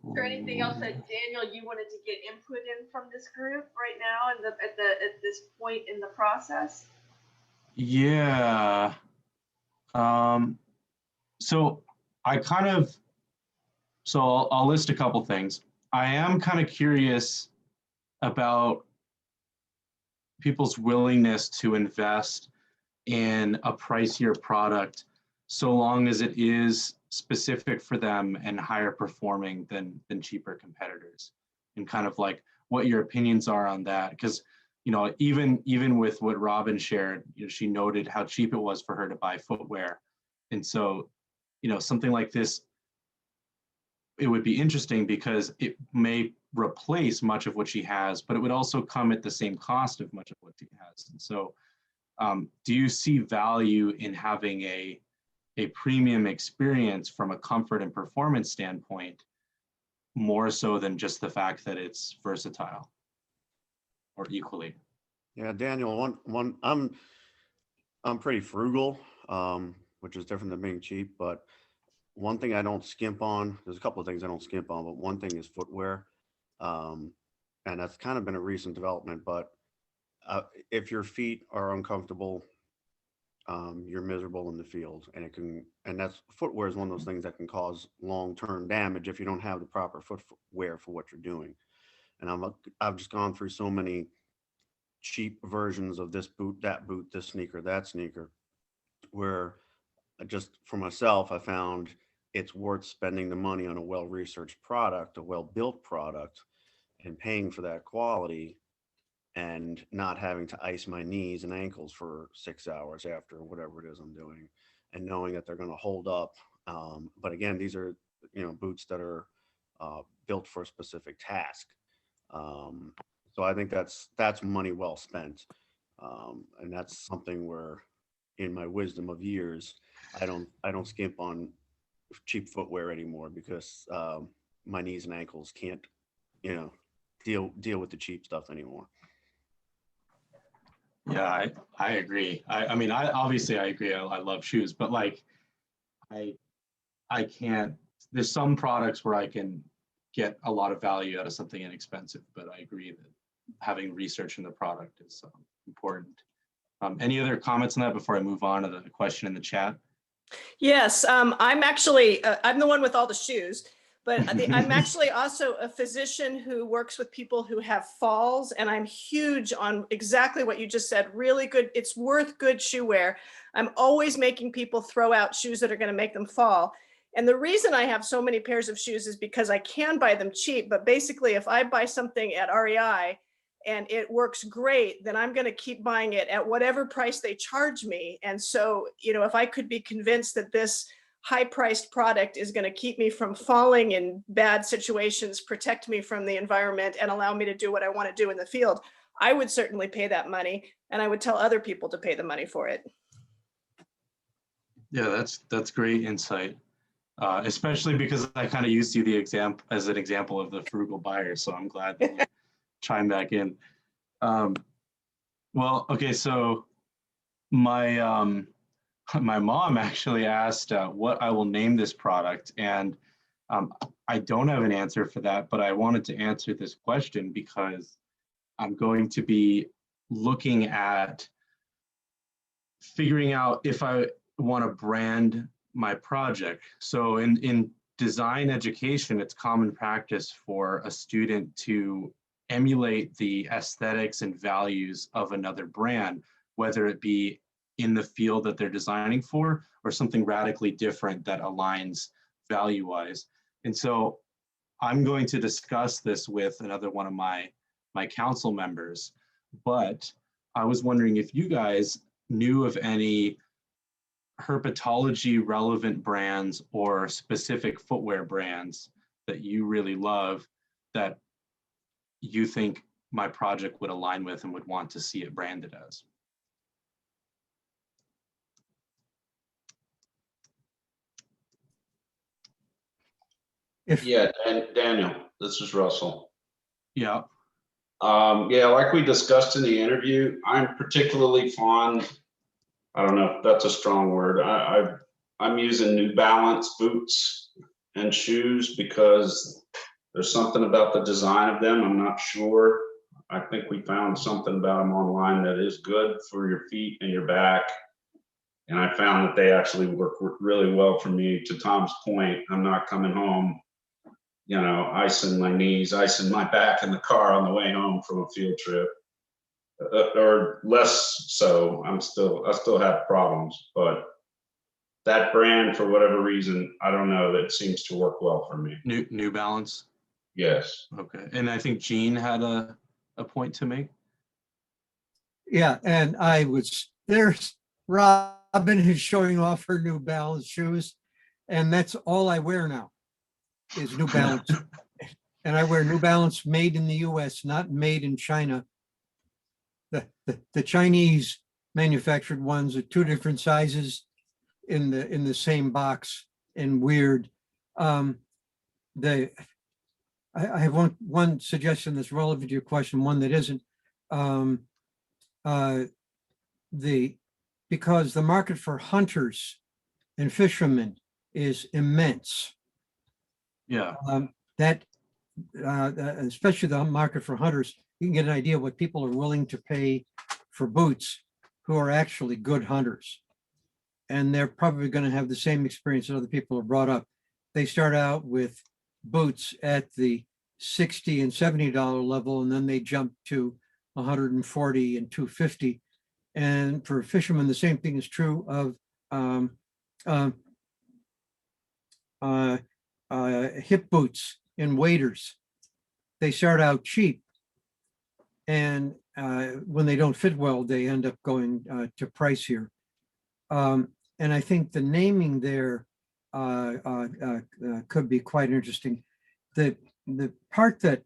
Is there anything else that Daniel, you wanted to get input in from this group right now at this point in the process? Yeah. So I'll list a couple things. I am kind of curious about people's willingness to invest in a pricier product, so long as it is specific for them and higher performing than cheaper competitors, and kind of like what your opinions are on that. Because, you know, even with what Robin shared, you know, she noted how cheap it was for her to buy footwear. And so, you know, something like this, it would be interesting because it may replace much of what she has, but it would also come at the same cost of much of what she has. And so, do you see value in having a premium experience from a comfort and performance standpoint, more so than just the fact that it's versatile, or equally? Yeah, Daniel, I'm pretty frugal, which is different than being cheap, but one thing I don't skimp on, there's a couple of things I don't skimp on, but one thing is footwear. And that's kind of been a recent development, but if your feet are uncomfortable, you're miserable in the field, and that's, footwear is one of those things that can cause long-term damage if you don't have the proper footwear for what you're doing. And I've just gone through so many cheap versions of this boot, that boot, this sneaker, that sneaker. where just for myself, I found it's worth spending the money on a well-researched product, a well-built product, and paying for that quality and not having to ice my knees and ankles for 6 hours after whatever it is I'm doing, and knowing that they're going to hold up. But again, these are, boots that are built for a specific task. So I think that's money well spent. And that's something where, in my wisdom of years, I don't skimp on cheap footwear anymore, because my knees and ankles can't, deal with the cheap stuff anymore. Yeah, I agree. I mean, I obviously I agree. I love shoes, but like, I can't. There's some products where I can get a lot of value out of something inexpensive, but I agree that having research in the product is important. Any other comments on that before I move on to the question in the chat? Yes, I'm actually, I'm the one with all the shoes, but I'm actually also a physician who works with people who have falls, and I'm huge on exactly what you just said. Really good. It's worth good shoe wear. I'm always making people throw out shoes that are going to make them fall. And the reason I have so many pairs of shoes is because I can buy them cheap, but basically if I buy something at REI and it works great, then I'm going to keep buying it at whatever price they charge me. And so, if I could be convinced that this high-priced product is going to keep me from falling in bad situations, protect me from the environment, and allow me to do what I want to do in the field, I would certainly pay that money, and I would tell other people to pay the money for it. Yeah, that's great insight, especially because I kind of used you as an example of the frugal buyer. So I'm glad that you chime back in. Well, okay, so my mom actually asked what I will name this product, and I don't have an answer for that, but I wanted to answer this question because I'm going to be looking at figuring out if I want to brand my project. So in design education, it's common practice for a student to emulate the aesthetics and values of another brand, whether it be in the field that they're designing for or something radically different that aligns value-wise. And so I'm going to discuss this with another one of my council members, but I was wondering if you guys knew of any herpetology relevant brands or specific footwear brands that you really love that you think my project would align with and would want to see it branded as. Yeah, and Daniel, this is Russell. Yeah. Yeah, like we discussed in the interview, I'm particularly fond, I don't know if that's a strong word. I'm using New Balance boots and shoes because there's something about the design of them. I'm not sure. I think we found something about them online that is good for your feet and your back. And I found that they actually work really well for me. To Tom's point, I'm not coming home, icing my knees, icing my back in the car on the way home from a field trip. Or less so. I still have problems, but that brand, for whatever reason, I don't know, that seems to work well for me. New Balance. Yes. Okay, and I think Jean had a point to make. Yeah, and there's Robin who's showing off her New Balance shoes, and that's all I wear now is New Balance. And I wear New Balance made in the US, not made in China. The Chinese manufactured ones are two different sizes in the same box and weird. I have one suggestion that's relevant to your question, one that isn't. Because the market for hunters and fishermen is immense. Yeah. Especially the market for hunters, you can get an idea what people are willing to pay for boots who are actually good hunters. And they're probably going to have the same experience that other people have brought up. They start out with boots at the $60 and $70 level, and then they jump to $140 and $250. And for fishermen, the same thing is true of hip boots and waders. They start out cheap, and when they don't fit well, they end up going to pricier. And I think the naming there could be quite interesting. The part that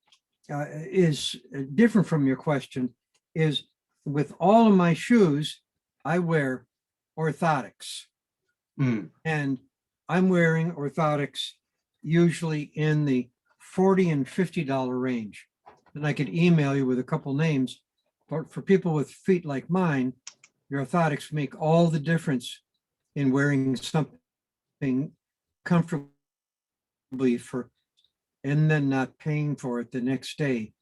is different from your question is, with all of my shoes, I wear orthotics. And I'm wearing orthotics usually in the $40 and $50 range. And I could email you with a couple names, but for people with feet like mine, your orthotics make all the difference in wearing something comfortably for, and then not paying for it the next day.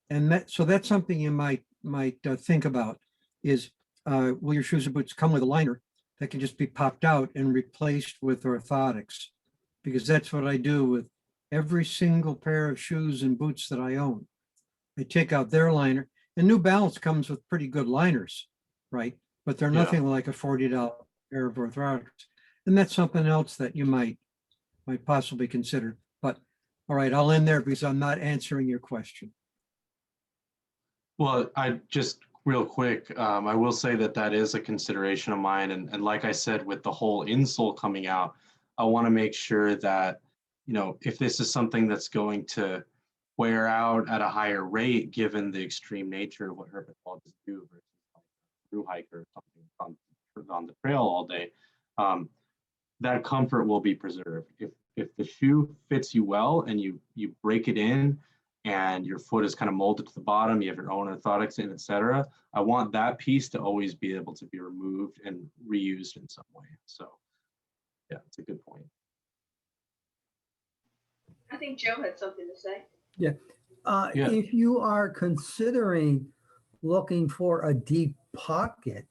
And so that's something you might think about is, will your shoes and boots come with a liner that can just be popped out and replaced with orthotics? Because that's what I do with every single pair of shoes and boots that I own. I take out their liner, and New Balance comes with pretty good liners, right? But they're nothing like a $40 pair of orthotics. And that's something else that you might possibly consider. But all right, I'll end there because I'm not answering your question. Well, I just real quick, I will say that that is a consideration of mine. And like I said, with the whole insole coming out, I want to make sure that, you know, if this is something that's going to wear out at a higher rate, given the extreme nature of what herpetologists do versus like a through hiker or something on the trail all day, that comfort will be preserved. If the shoe fits you well and you break it in and your foot is kind of molded to the bottom, you have your own orthotics in, etc., I want that piece to always be able to be removed and reused in some way. So yeah, it's a good point. I think Joe had something to say. Yeah. If you are considering looking for a deep pocket,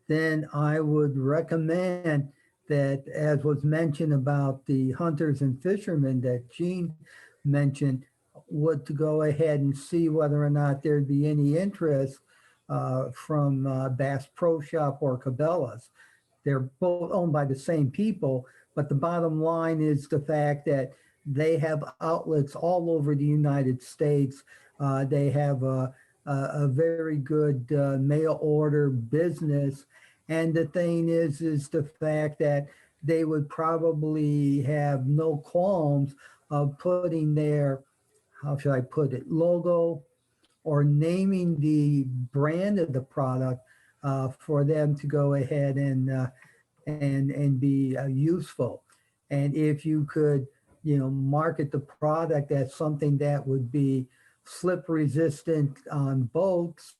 then I would recommend that, as was mentioned about the hunters and fishermen that Gene mentioned, would to go ahead and see whether or not there'd be any interest from Bass Pro Shop or Cabela's. They're both owned by the same people, but the bottom line is the fact that they have outlets all over the United States. They have a very good mail order business. And the thing is the fact that they would probably have no qualms of putting their, how should I put it, logo or naming the brand of the product for them to go ahead and be useful. And if you could, you know, market the product as something that would be slip resistant on boats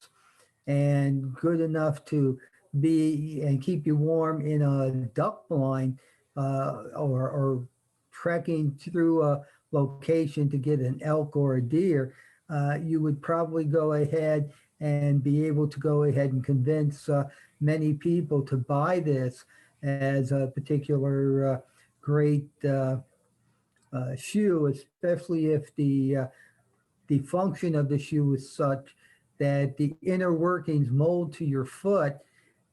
and good enough to be and keep you warm in a duck blind or trekking through a location to get an elk or a deer, you would probably go ahead and be able to go ahead and convince many people to buy this as a particular great shoe, especially if the function of the shoe is such that the inner workings mold to your foot,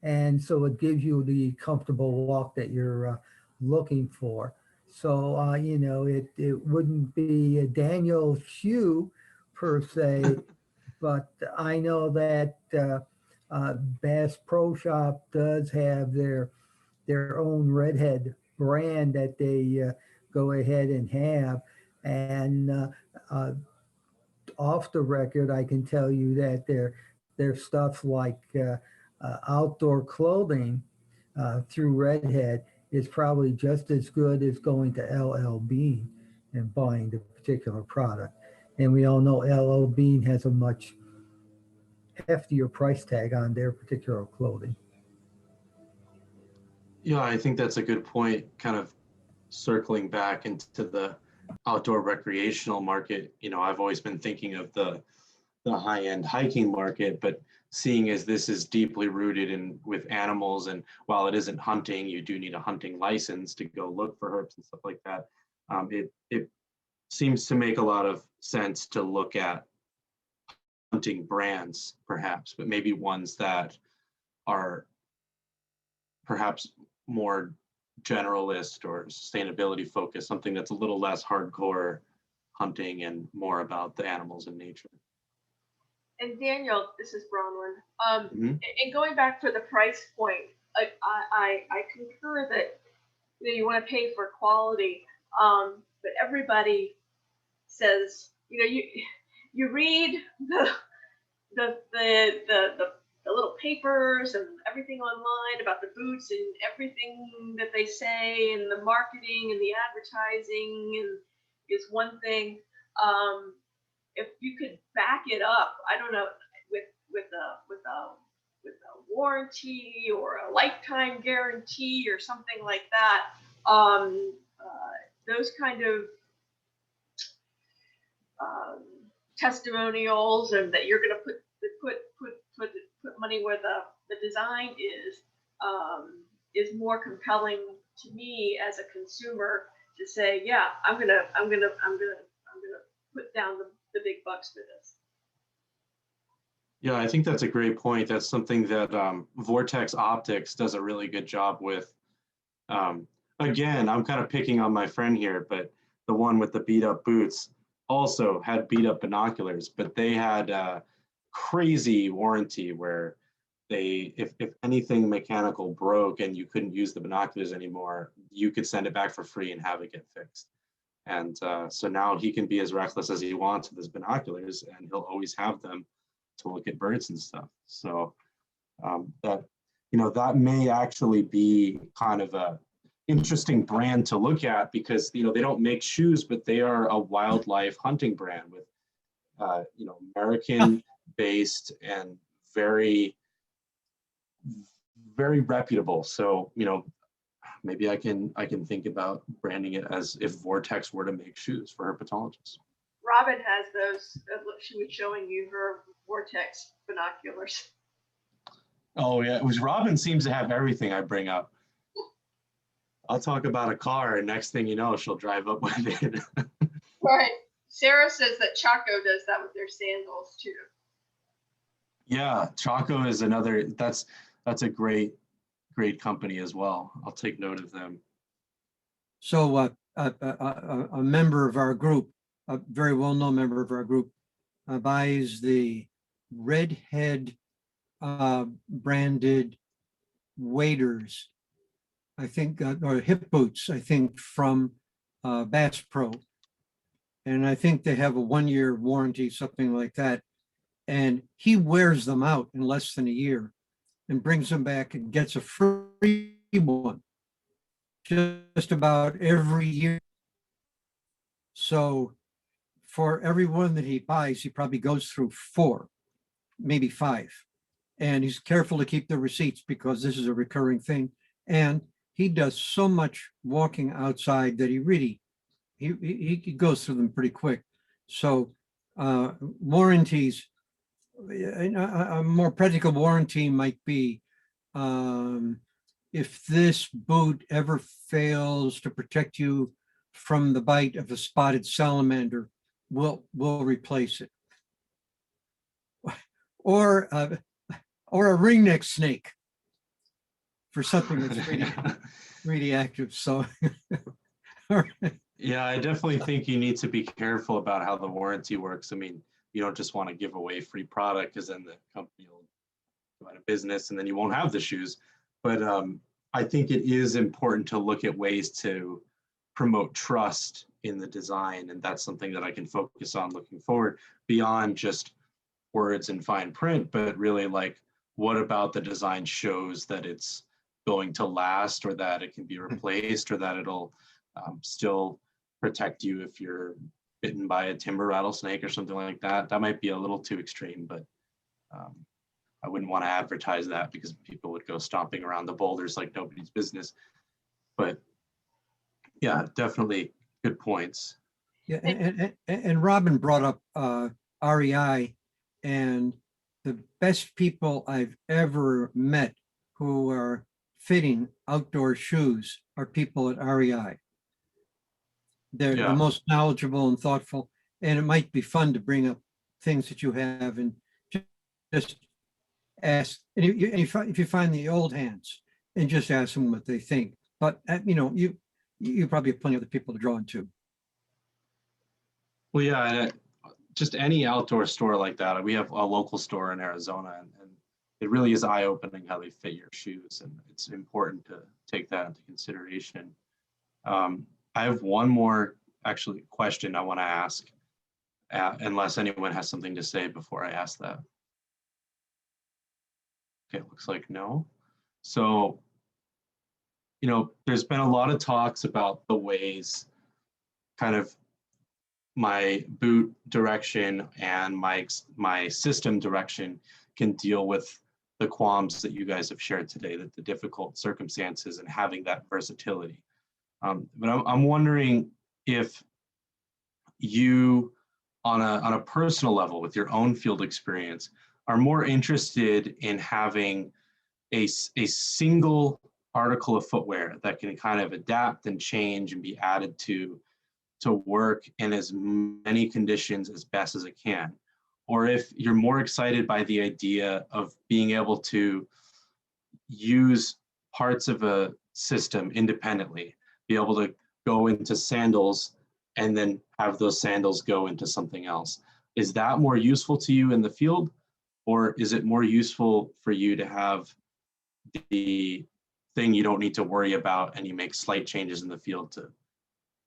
and so it gives you the comfortable walk that you're looking for. So you know, it wouldn't be a Daniel shoe per se, but I know that Bass Pro Shop does have their own redhead brand that they go ahead and have. And off the record, I can tell you that their stuff like outdoor clothing through Redhead is probably just as good as going to LL Bean and buying the particular product. And we all know LL Bean has a much heftier price tag on their particular clothing. Yeah, I think that's a good point, kind of circling back into the outdoor recreational market. You know, I've always been thinking of the high-end hiking market, but seeing as this is deeply rooted in with animals, and while it isn't hunting, you do need a hunting license to go look for herps and stuff like that. It seems to make a lot of sense to look at hunting brands, perhaps, but maybe ones that are perhaps more generalist or sustainability focused, something that's a little less hardcore hunting and more about the animals in nature. And Daniel, this is Bronwyn. Mhm. And going back to the price point, I concur that you want to pay for quality, but everybody says, you read the little papers and everything online about the boots and everything that they say, and the marketing and the advertising and is one thing. If you could back it up, I don't know, with a warranty or a lifetime guarantee or something like that, those kind of testimonials, and that you're going to put money where the design is more compelling to me as a consumer to say, yeah, I'm gonna put down the big bucks for this. Yeah, I think that's a great point. That's something that Vortex Optics does a really good job with. Again, I'm kind of picking on my friend here, but the one with the beat up boots also had beat up binoculars, but they had a crazy warranty where if anything mechanical broke and you couldn't use the binoculars anymore, you could send it back for free and have it get fixed. And so now he can be as reckless as he wants with his binoculars, and he'll always have them to look at birds and stuff. So that may actually be kind of a interesting brand to look at, because they don't make shoes, but they are a wildlife hunting brand with American based and very, very reputable. So maybe I can think about branding it as if Vortex were to make shoes for herpetologists. Robin has those. She was showing you her Vortex binoculars. Oh yeah, Robin seems to have everything I bring up. I'll talk about a car, and next thing you know, she'll drive up with it. Right. Sarah says that Chaco does that with their sandals too. Yeah, Chaco is another. That's a great company as well. I'll take note of them. So a member of our group, a very well-known member of our group, buys the Redhead branded waders, I think, or hip boots, I think, from Bass Pro. And I think they have a 1-year warranty, something like that. And he wears them out in less than a year and brings them back and gets a free one just about every year. So for every one that he buys, he probably goes through 4, maybe 5. And he's careful to keep the receipts because this is a recurring thing. And he does so much walking outside that he goes through them pretty quick. So warranties, a more practical warranty might be if this boot ever fails to protect you from the bite of a spotted salamander, we'll replace it. Or a ringneck snake for something that's really active. So yeah, I definitely think you need to be careful about how the warranty works. I mean, you don't just want to give away free product because then the company will go out of business and then you won't have the shoes. But I think it is important to look at ways to promote trust in the design. And that's something that I can focus on looking forward beyond just words and fine print, but really like, what about the design shows that it's going to last, or that it can be replaced, or that it'll still protect you if you're bitten by a timber rattlesnake or something like that. That might be a little too extreme, but I wouldn't want to advertise that because people would go stomping around the boulders like nobody's business. But yeah, definitely good points. yeah, and Robin brought up REI, and the best people I've ever met who are fitting outdoor shoes are people at REI. They're the most knowledgeable and thoughtful, and it might be fun to bring up things that you have and just ask. And if you find the old hands, and just ask them what they think. But you know, you probably have plenty of other people to draw into. Well, yeah, and just any outdoor store like that. We have a local store in Arizona, and it really is eye-opening how they fit your shoes, and it's important to take that into consideration. I have one more actually question I want to ask, unless anyone has something to say before I ask that. Okay, looks like no. So, you know, there's been a lot of talks about the ways kind of my boot direction and my system direction can deal with the qualms that you guys have shared today, that the difficult circumstances and having that versatility. But I'm wondering if you, on a personal level, with your own field experience, are more interested in having a single article of footwear that can kind of adapt and change and be added to work in as many conditions as best as it can, or if you're more excited by the idea of being able to use parts of a system independently, be able to go into sandals and then have those sandals go into something else. Is that more useful to you in the field, or is it more useful for you to have the thing you don't need to worry about and you make slight changes in the field to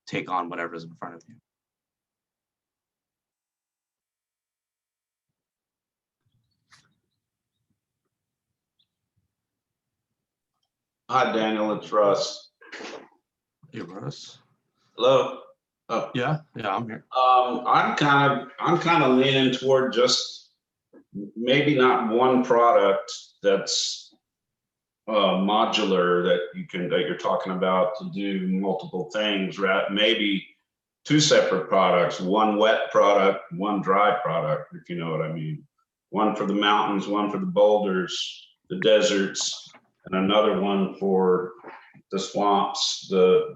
take on whatever's in front of you? Hi, Daniel, it's Russ. Hey, Russ. Hello. Oh, Yeah, I'm here. I'm kind of leaning toward just maybe not one product that's modular that you're talking about to do multiple things, right? Maybe two separate products, one wet product, one dry product, if you know what I mean. One for the mountains, one for the boulders, the deserts, and another one for the swamps, the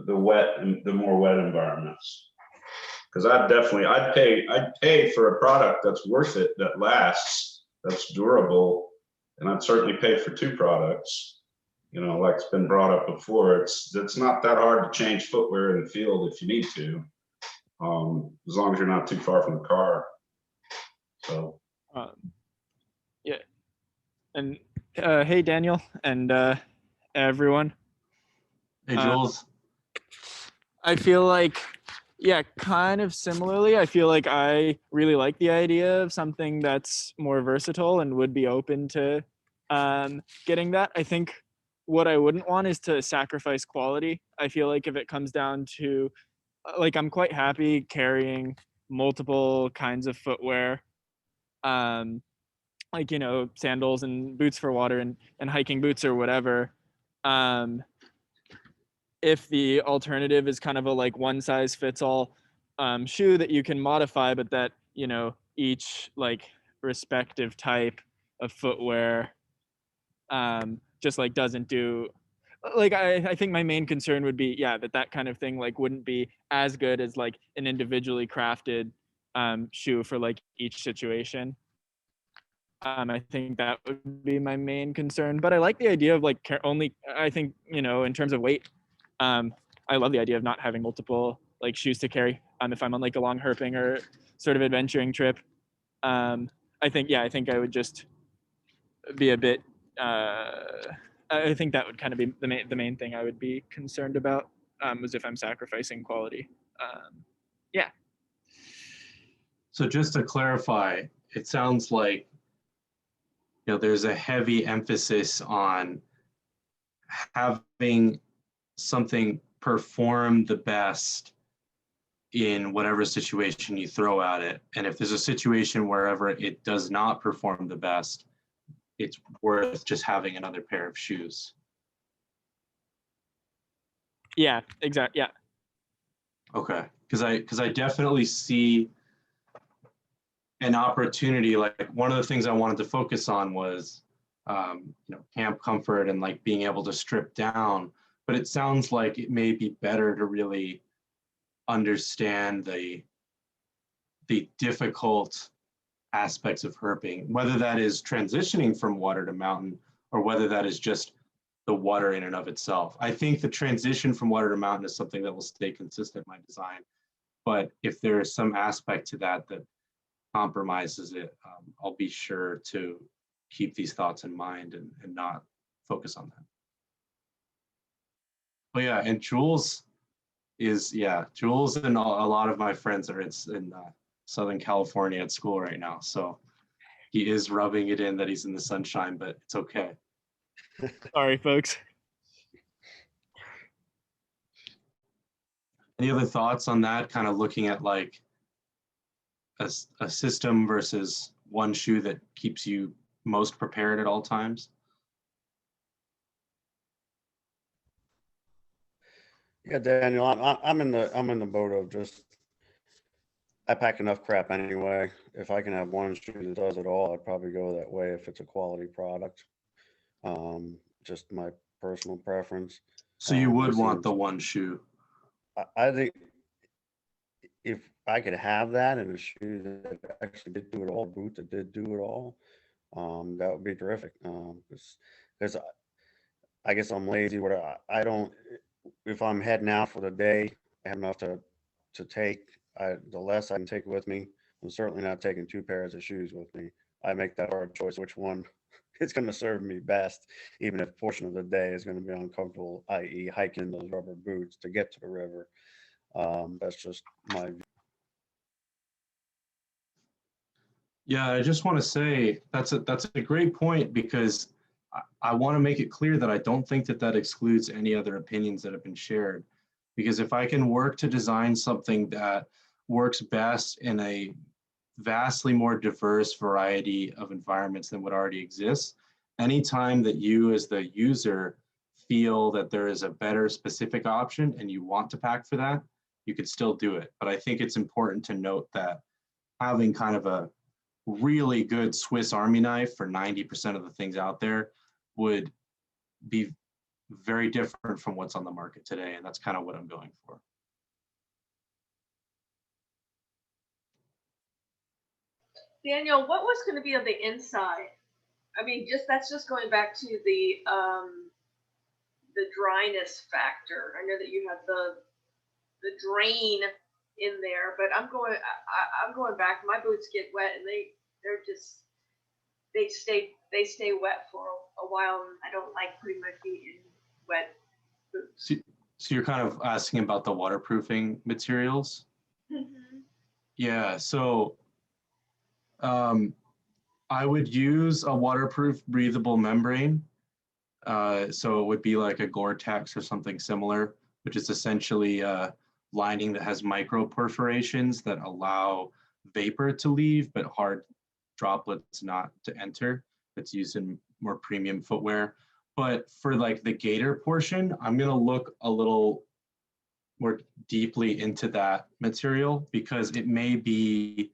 wet and the more wet environments. Because I'd pay for a product that's worth it, that lasts, that's durable, and I'd certainly pay for two products. You know, like it's been brought up before, it's not that hard to change footwear in the field if you need to, as long as you're not too far from the car. So, yeah, and hey, Daniel, and everyone. Hey, Jules. I feel like, yeah, kind of similarly, I feel like I really like the idea of something that's more versatile and would be open to getting that. I think what I wouldn't want is to sacrifice quality. I feel like if it comes down to, like, I'm quite happy carrying multiple kinds of footwear, like, you know, sandals and boots for water and hiking boots or whatever. If the alternative is kind of a like one size fits all shoe that you can modify, but that, you know, each like respective type of footwear just like doesn't do, like, I think my main concern would be, yeah, that kind of thing like wouldn't be as good as like an individually crafted shoe for like each situation. I think that would be my main concern, but I like the idea of like I think, you know, in terms of weight, I love the idea of not having multiple like shoes to carry if I'm on like a long herping or sort of adventuring trip. I think I would just be a bit, I think that would kind of be the main thing I would be concerned about, was if I'm sacrificing quality. Yeah. So just to clarify, it sounds like, you know, there's a heavy emphasis on having something perform the best in whatever situation you throw at it. And if there's a situation wherever it does not perform the best, it's worth just having another pair of shoes. Yeah, exactly. Yeah. Okay, because I definitely see an opportunity. Like one of the things I wanted to focus on was, you know, camp comfort and like being able to strip down. But it sounds like it may be better to really understand the difficult aspects of herping, whether that is transitioning from water to mountain or whether that is just the water in and of itself. I think the transition from water to mountain is something that will stay consistent in my design. But if there is some aspect to that that compromises it, I'll be sure to keep these thoughts in mind and not focus on that. But yeah, and Jules and a lot of my friends are in Southern California at school right now. So he is rubbing it in that he's in the sunshine, but it's okay. Sorry, folks. Any other thoughts on that? Kind of looking at like a system versus one shoe that keeps you most prepared at all times? Yeah, Daniel, I'm in the boat of just, I pack enough crap anyway. If I can have one shoe that does it all, I'd probably go that way if it's a quality product. Just my personal preference. So you would want seems- the one shoe. I think if I could have that in a shoe that actually did do it all, a boot that did do it all, that would be terrific. Because I guess I'm lazy. Where I don't, if I'm heading out for the day, I have enough to take. The less I can take with me. I'm certainly not taking 2 pairs of shoes with me. I make that hard choice which one is going to serve me best, even if a portion of the day is going to be uncomfortable, i.e. hiking those rubber boots to get to the river. That's just my view. Yeah, I just want to say that's a great point, because I want to make it clear that I don't think that excludes any other opinions that have been shared. Because if I can work to design something that works best in a vastly more diverse variety of environments than what already exists, anytime that you as the user feel that there is a better specific option and you want to pack for that, you could still do it. But I think it's important to note that having kind of a really good Swiss Army knife for 90% of the things out there would be very different from what's on the market today. And that's kind of what I'm going for. Daniel, what was going to be on the inside? I mean, that's just going back to the dryness factor. I know that you have the drain in there, but I'm going back. My boots get wet and they stay wet for a while, and I don't like putting my feet in wet boots. So you're kind of asking about the waterproofing materials? Mm-hmm. Yeah, so I would use a waterproof breathable membrane. So it would be like a Gore-Tex or something similar, which is essentially a lining that has micro perforations that allow vapor to leave, but hard droplets not to enter. It's used in more premium footwear. But for like the gaiter portion, I'm gonna look a little more deeply into that material, because it may be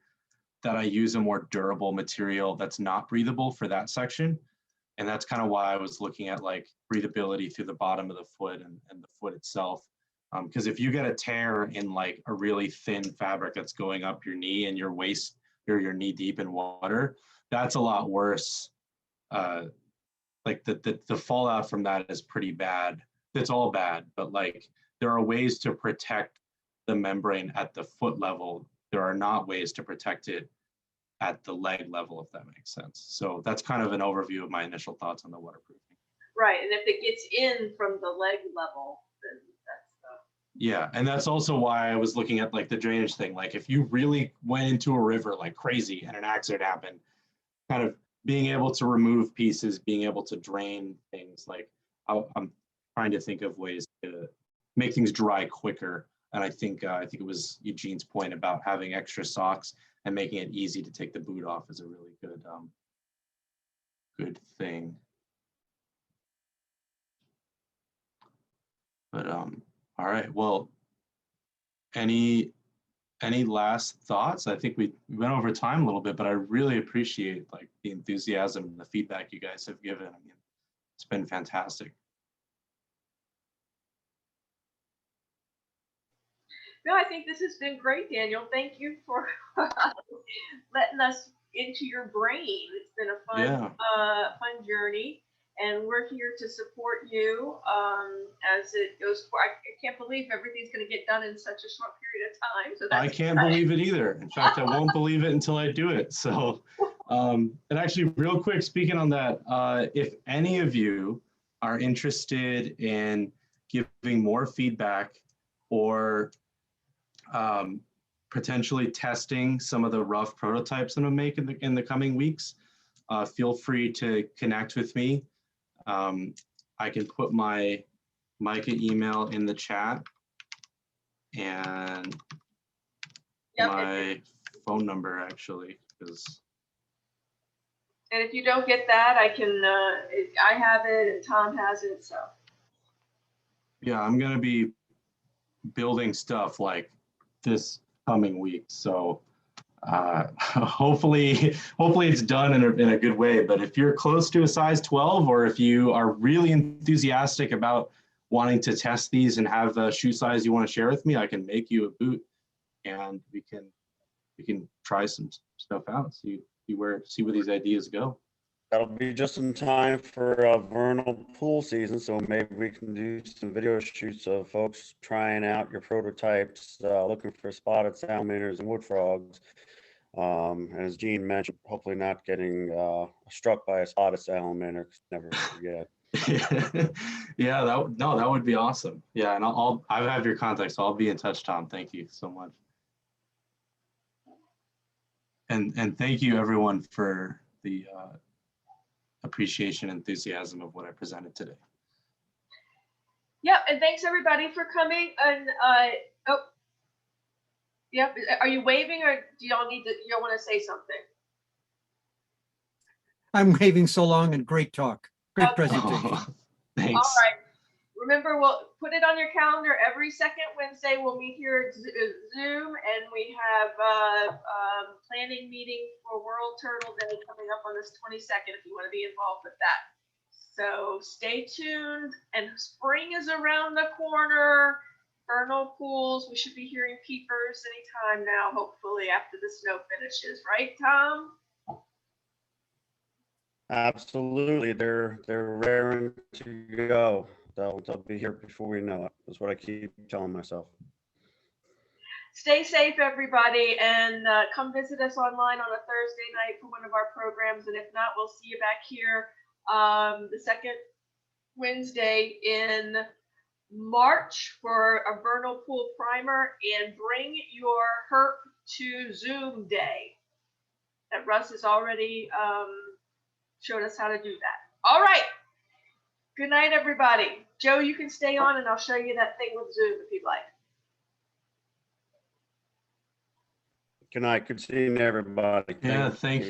that I use a more durable material that's not breathable for that section. And that's kind of why I was looking at like breathability through the bottom of the foot and the foot itself. Because if you get a tear in like a really thin fabric that's going up your knee and your waist or your knee deep in water, that's a lot worse. Like the fallout from that is pretty bad. It's all bad, but like there are ways to protect the membrane at the foot level. There are not ways to protect it at the leg level, if that makes sense. So that's kind of an overview of my initial thoughts on the waterproofing. Right, and if it gets in from the leg level, then that's the... Yeah, and that's also why I was looking at like the drainage thing. Like if you really went into a river like crazy and an accident happened, kind of being able to remove pieces, being able to drain things, like I'm trying to think of ways to make things dry quicker. And I think it was Eugene's point about having extra socks and making it easy to take the boot off is a really good good thing. But all right, well, any last thoughts? I think we went over time a little bit, but I really appreciate like the enthusiasm and the feedback you guys have given. I mean, it's been fantastic. No, I think this has been great, Daniel. Thank you for letting us into your brain. It's been a fun, fun journey, and we're here to support you as it goes forward. I can't believe everything's going to get done in such a short period of time. So that's I can't believe it either. In fact, I won't believe it until I do it. So, and actually, real quick, speaking on that, if any of you are interested in giving more feedback or potentially testing some of the rough prototypes that I'm making in the coming weeks, feel free to connect with me. I can put my MICA email in the chat and my phone number actually, because. And if you don't get that, I can, I have it and Tom has it, so. Yeah, I'm gonna be building stuff like this coming week. So hopefully it's done in a good way. But if you're close to a size 12, or if you are really enthusiastic about wanting to test these and have the shoe size you want to share with me, I can make you a boot and we can try some stuff out, see where these ideas go. That'll be just in time for vernal pool season, so maybe we can do some video shoots of folks trying out your prototypes, looking for spotted salamanders and wood frogs. And as Gene mentioned, hopefully not getting struck by a spotted salamander, 'cause never forget. Yeah, that would be awesome. Yeah, and I have your contact, so I'll be in touch, Tom. Thank you so much. And thank you everyone for the appreciation and enthusiasm of what I presented today. Yep, and thanks everybody for coming. And yep, are you waving or do y'all want to say something? I'm waving so long and great talk. Great Okay. presentation. Thanks. All right. Remember, we'll put it on your calendar. Every second Wednesday, we'll meet here at Zoom, and we have planning meeting for World Turtle Day coming up on this 22nd if you want to be involved with that. So stay tuned, and spring is around the corner. Vernal pools, we should be hearing peepers anytime now, hopefully after the snow finishes. Right, Tom? Absolutely, they're raring to go. They'll be here before we know it. That's what I keep telling myself. Stay safe, everybody, and come visit us online on a Thursday night for one of our programs. And if not, we'll see you back here the second Wednesday in March for a vernal pool primer. And bring your herp to Zoom day. And Russ has already showed us how to do that. All right. Good night, everybody. Joe, you can stay on and I'll show you that thing with Zoom if you'd like. Good night. Good seeing everybody. Yeah, thank you.